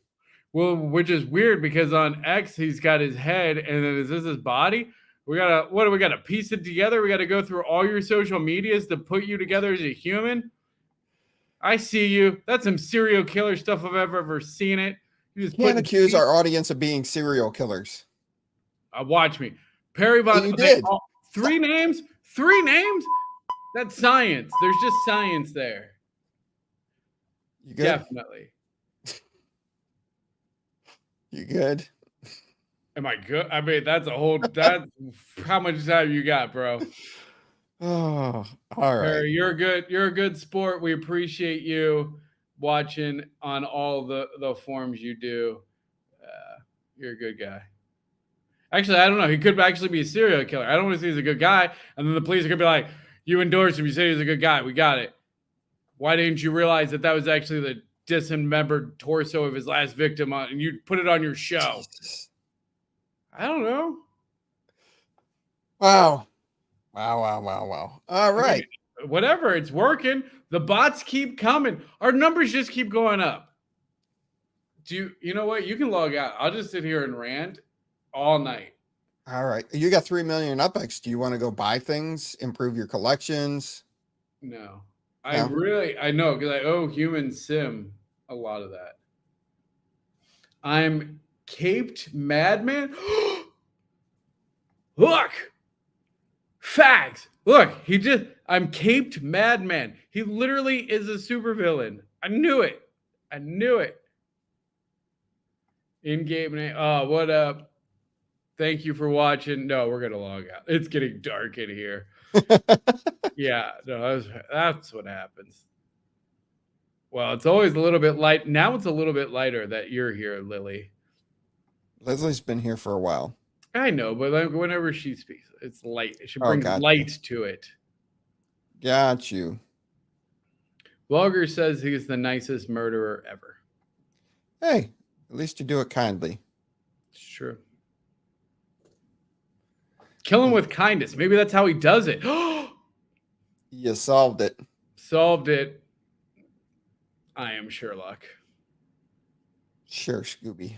Well, which is weird because on X he's got his head, and then is this his body? We gotta piece it together? We gotta go through all your social medias to put you together as a human. I see you. That's some serial killer stuff if I've ever seen it. You can't accuse our audience of being serial killers. Watch me. Perry Von. You did. Three names? 3 names? That's science. There's just science there. You good? Definitely. You good? Am I good? I mean, that's how much time you got, bro? Oh, all right. Perry, you're a good sport. We appreciate you watching on all the forms you do. You're a good guy. Actually, I don't know. He could actually be a serial killer. I don't want to say he's a good guy. And then the police are going to be like, you endorse him. You say he's a good guy. We got it. Why didn't you realize that was actually the dismembered torso of his last victim and you put it on your show? Jesus. I don't know. Wow. All right. I mean, whatever. It's working. The bots keep coming. Our numbers just keep going up. You know what? You can log out. I'll just sit here and rant all night. All right. You got 3 million UPX. Do you want to go buy things, improve your collections? No. I know because I owe Human Sim a lot of that. I'm Caped Madman. Look. Facts. Look, I'm caped madman. He literally is a supervillain. I knew it. In-game name. Oh, what up? Thank you for watching. No, we're gonna log out. It's getting dark in here. Yeah, no, that's what happens. Well, it's always a little bit light. Now it's a little bit lighter that you're here, Lily. Leslie's been here for a while. I know, but like whenever she speaks, it's light. She brings light to it. Got you. Vlogger says he's the nicest murderer ever. Hey, at least you do it kindly. It's true. Kill him with kindness. Maybe that's how he does it. You solved it. Solved it. I am Sherlock. Sure, Scooby.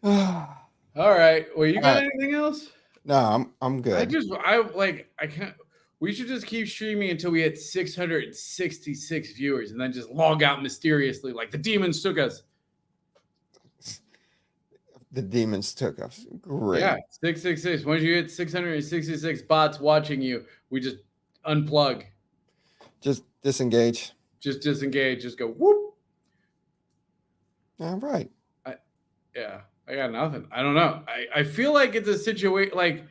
All right. Well, you got anything else? No, I'm good. I can't. We should just keep streaming until we hit 666 viewers and then just log out mysteriously like the demons took us. The demons took us. Great. Yeah, 666. Once you hit 666 bots watching you, we just unplug. Just disengage. Just disengage. Just go whoop. All right. I got nothing. I don't know. I feel like it's a situation like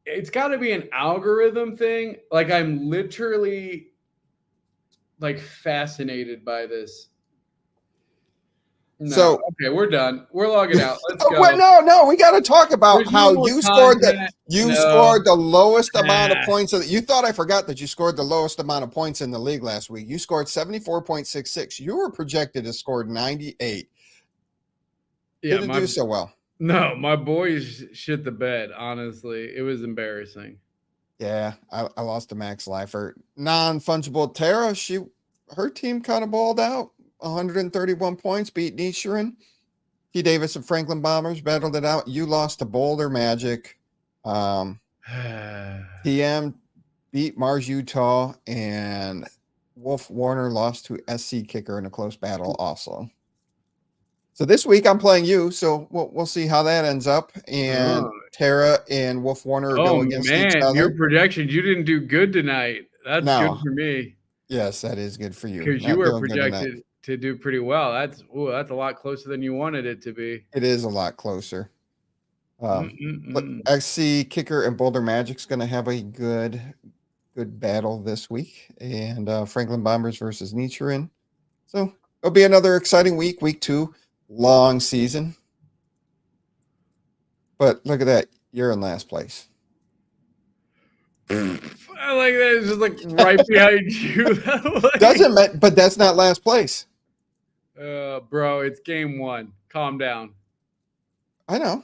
it's got to be an algorithm thing. Like I'm literally like fascinated by this. No. So okay, we're done. We're logging out. Let's go. Wait, no, we got to talk about how you scored scored the lowest amount of points. You thought I forgot that you scored the lowest amount of points in the league last week. You scored 74.66. You were projected to score 98. Yeah, didn't do so well. No, my boys shit the bed. Honestly, it was embarrassing. Yeah, I lost to Max Leifert. Non-fungible Tara. Her team kind of balled out. 131 points, beat Nisharan. T. Davis and Franklin Bombers battled it out. You lost to Boulder Magic. TM beat Mars Utah, and Wolf Warner lost to SC Kicker in a close battle also. So this week I'm playing you, so we'll see how that ends up. And Tara and Wolf Warner go against each other. Your projections, you didn't do good tonight. That's good for me. Yes, that is good for you. Because you were projected to do pretty well. That's a lot closer than you wanted it to be. It is a lot closer. XC Kicker and Boulder Magic's going to have a good battle this week, and Franklin Bombers versus Nichiren. So it'll be another exciting week. Week 2, long season. But look at that, you're in last place. I like that. It's just like right behind you. Doesn't, but that's not last place. Bro, it's game 1. Calm down. I know.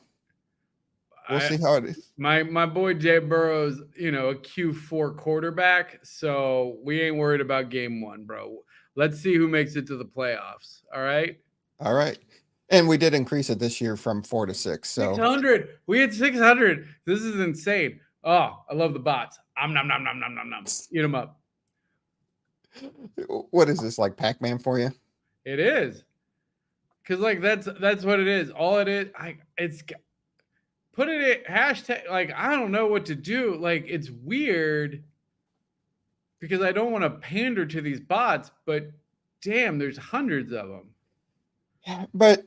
We'll see how it is. My boy Jay Burrow's, a Q4 quarterback, so we ain't worried about game 1, bro. Let's see who makes it to the playoffs. All right. All right. And we did increase it this year from 4 to 6. So 600. We had 600. This is insane. Oh, I love the bots. Nom. Eat them up. What is this, like Pac-Man for you? It is. Cause like that's what it is. All it is. It's put it in hashtag. Like I don't know what to do. Like it's weird because I don't want to pander to these bots, but damn, there's hundreds of them. Yeah, but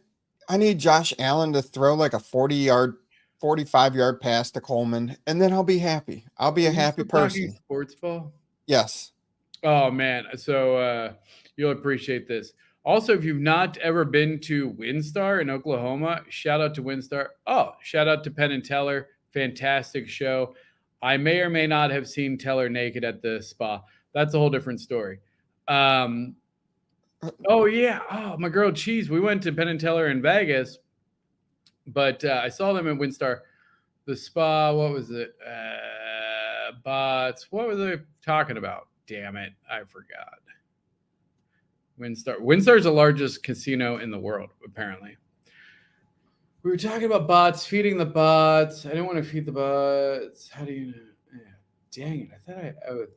I need Josh Allen to throw like a 45-yard pass to Coleman, and then I'll be happy. I'll be a happy person. Sports ball? Yes. Oh, man. So you'll appreciate this. Also, if you've not ever been to WinStar in Oklahoma, shout out to WinStar. Oh, shout out to Penn and Teller. Fantastic show. I may or may not have seen Teller naked at the spa. That's a whole different story. Oh, yeah. Oh, my girl Cheese. We went to Penn and Teller in Vegas, but I saw them at WinStar. The spa, what was it? Bots. What was I talking about? Damn it. I forgot. WinStar. WinStar is the largest casino in the world, apparently. We were talking about bots, feeding the bots. I didn't want to feed the bots. How do you know? Dang it. I thought I was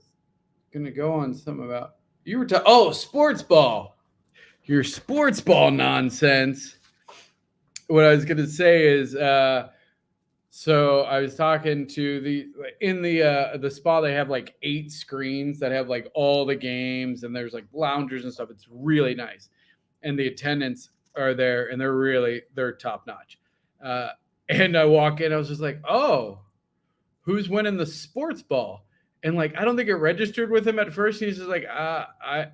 going to go on something about... You were talking... Oh, sports ball. Your sports ball nonsense. what I was gonna say is, so I was talking to the spa. They have like 8 screens that have like all the games, and there's like loungers and stuff. It's really nice, and the attendants are there, and they're top notch. And I walk in, I was just like, oh, who's winning the sports ball? And like, I don't think it registered with him at first. He's just like,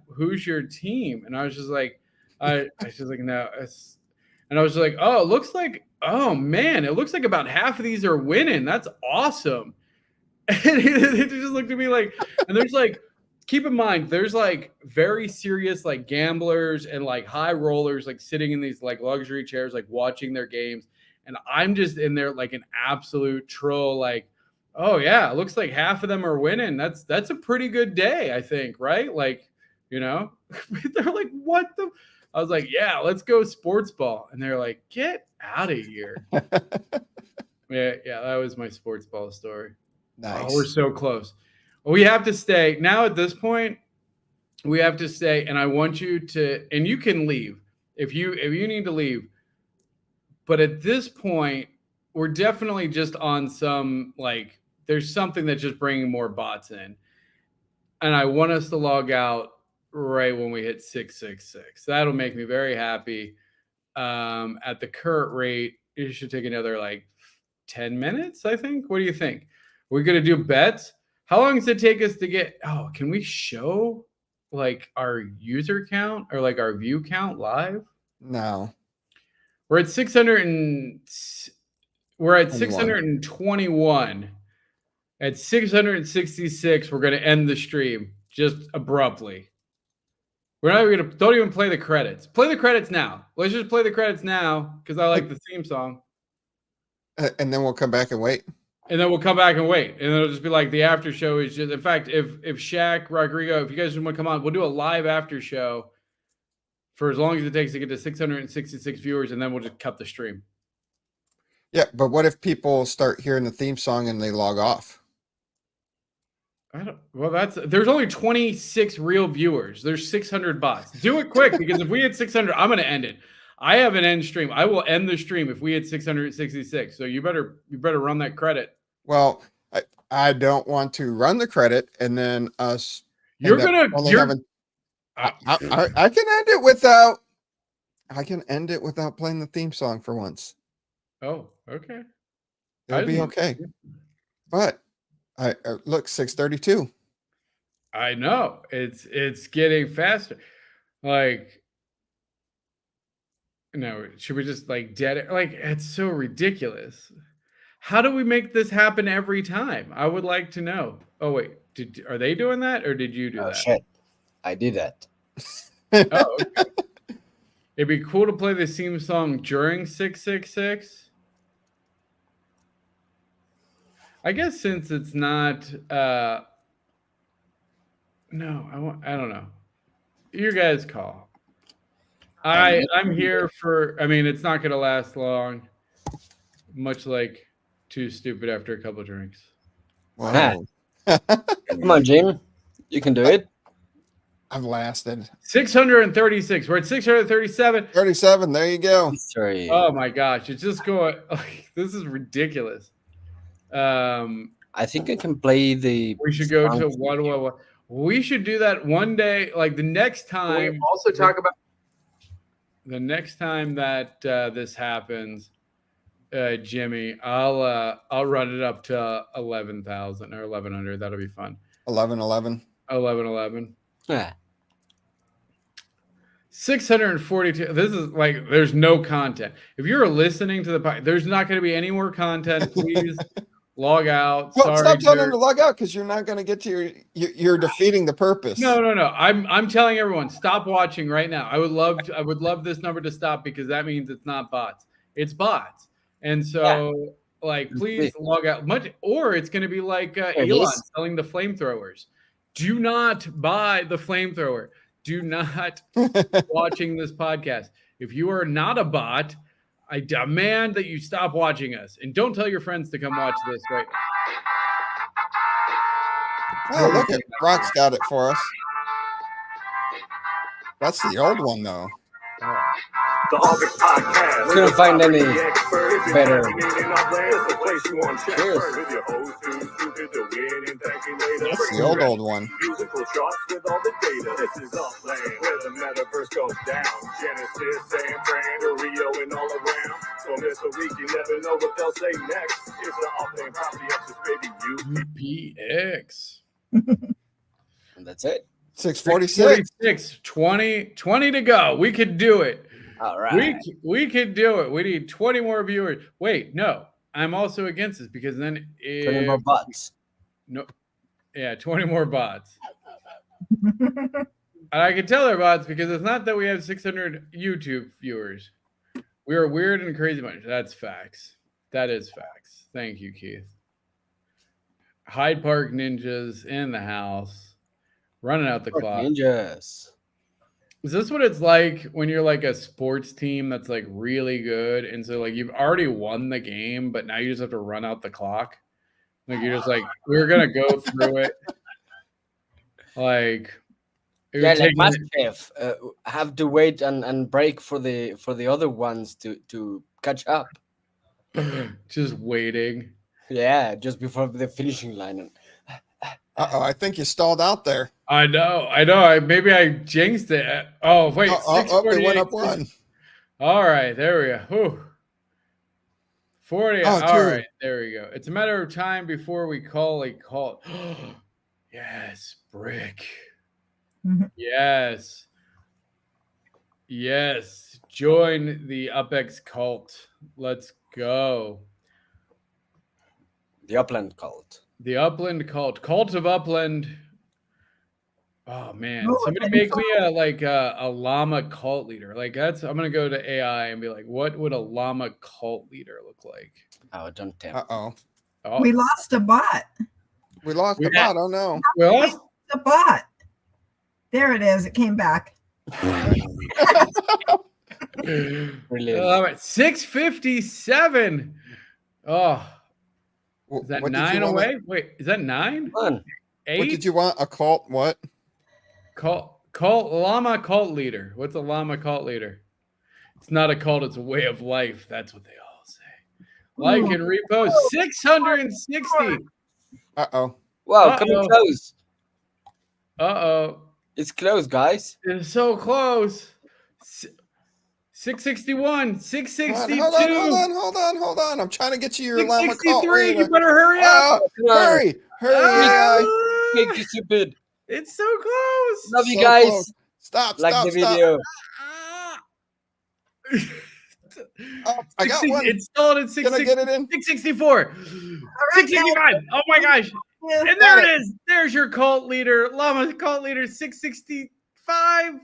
who's your team? And I was just like, I was just like, no, it's. And I was like, oh, it looks like, oh man, it looks like about half of these are winning. That's awesome. And he just looked at me like, and there's like, keep in mind, there's like very serious like gamblers and like high rollers like sitting in these like luxury chairs, like watching their games. And I'm just in there like an absolute troll, like, oh yeah, it looks like half of them are winning. That's a pretty good day, I think, right? Like, they're like, what the? I was like, yeah, let's go sports ball. And they're like, get out of here. yeah, that was my sports ball story. Nice. Oh, we're so close. We have to stay. Now at this point, we have to stay. And I want you to, and you can leave if you need to leave. But at this point, we're definitely just on some, like, there's something that's just bringing more bots in. And I want us to log out right when we hit 666. That'll make me very happy. At the current rate, it should take another like 10 minutes, I think. What do you think? We're going to do bets. How long does it take us to get, can we show like our user count or like our view count live? No. We're at 621. At 666, we're going to end the stream just abruptly. We're not even don't even play the credits. Play the credits now. Let's just play the credits now because I like the theme song. And then we'll come back and wait. And then we'll come back and wait. And then it'll just be like the after show is just, in fact, if Shaq, Rodrigo, if you guys want to come on, we'll do a live after show for as long as it takes to get to 666 viewers, and then we'll just cut the stream. Yeah, but what if people start hearing the theme song and they log off? There's only 26 real viewers. There's 600 bots. Do it quick because if we hit 600, I'm going to end it. I have an end stream. I will end the stream if we hit 666. So you better run that credit. Well, I don't want to run the credit and then us. I can end it without playing the theme song for once. Oh, okay. It'll be okay. But look, 632. I know it's getting faster. Like, no, should we just like dead it? Like, it's so ridiculous. How do we make this happen every time? I would like to know. Oh wait, are they doing that or did you do that? Shit, I did that. Oh, okay. It'd be cool to play the theme song during 666. I guess since it's not, I don't know. You guys call. I'm here for, it's not going to last long. Much like Too Stupid After a Couple of Drinks. Wow. Come on, Jim. You can do it. I've lasted. 636. We're at 637. 37. There you go. Sorry. Oh my gosh. It's just going, this is ridiculous. I think I can play the. We should go to 111. We should do that one day. Like the next time. We also talk about the next time that this happens, Jimmy, I'll run it up to 11,000 or 1,100. That'll be fun. 1111. 1111. Yeah. 642. This is like there's no content. If you're listening to the podcast, there's not going to be any more content. Please log out. Well, sorry, stop telling them to log out because you're not going to get to you're defeating the purpose. No. I'm telling everyone, stop watching right now. I would love this number to stop because that means it's not bots. It's bots. And so please log out or it's going to be like Elon selling the flamethrowers. Do not buy the flamethrower. Do not watching this podcast. If you are not a bot, I demand that you stop watching us and don't tell your friends to come watch this right now. Oh, look at Brock's got it for us. That's the old one though. The UPX Podcast. Couldn't find any better. Cheers. With your host who's stupid to win and ThankMeLater. That's the old one. Musical charts with all the data. This is Upland, where the metaverse goes down. Genesis, San Fran, Rio, and all around. So miss a week, you never know what they'll say next. It's the Upland Property Experts, baby. UPX. And that's it. 646. 20 to go. We could do it. All right. We could do it. We need 20 more viewers. Wait, no. I'm also against this because then 20 more bots. No. Yeah, 20 more bots. And I can tell they're bots because it's not that we have 600 YouTube viewers. We are weird and crazy bunch. That's facts. That is facts. Thank you, Keith. Hyde Park Ninjas in the house. Running out the clock. Ninjas. Is this what it's like when you're like a sports team that's like really good? And so like you've already won the game, but now you just have to run out the clock. Like you're just like, we're going to go through it. Like, Yeah, like MasterChef, have to wait and break for the other ones to catch up. just waiting. Yeah, just before the finishing line. Uh-oh, I think you stalled out there. I know. Maybe I jinxed it. Oh, wait. It went up one. All right, there we go. Whew. 40. Oh, all two. right, there we go. It's a matter of time before we call a call. Yes, Brick. Yes. Yes. Join the UPX cult. Let's go. The Upland cult. The Upland cult. Cult of Upland. Oh man. Somebody make me a llama cult leader. Like that's I'm gonna go to AI and be like, what would a llama cult leader look like? Oh, don't tempt. Uh-oh. Oh, We lost a bot. We lost the bot. Oh no. well, The bot. There it is. It came back. Brilliant. 657. Oh, is that What did 9 you want? away? Wait, is that 9? Fun. 8? What did you want? A cult? What? Cult llama cult leader. What's a llama cult leader? It's not a cult, it's a way of life. That's what they all say. Like and repost 660. Uh-oh. Wow, coming close. Uh-oh. It's close, guys. It's so close. 661, 662. Hold on. I'm trying to get you your llama cult. 663. You better hurry up. Hurry. Make you stupid. It's so close. Love you So guys. close. Stop. Like the video. Oh, I got one. It's stalled at Can I get it in? 664. 665. Oh my gosh. And there it is. There's your cult leader. Llama cult leader 665.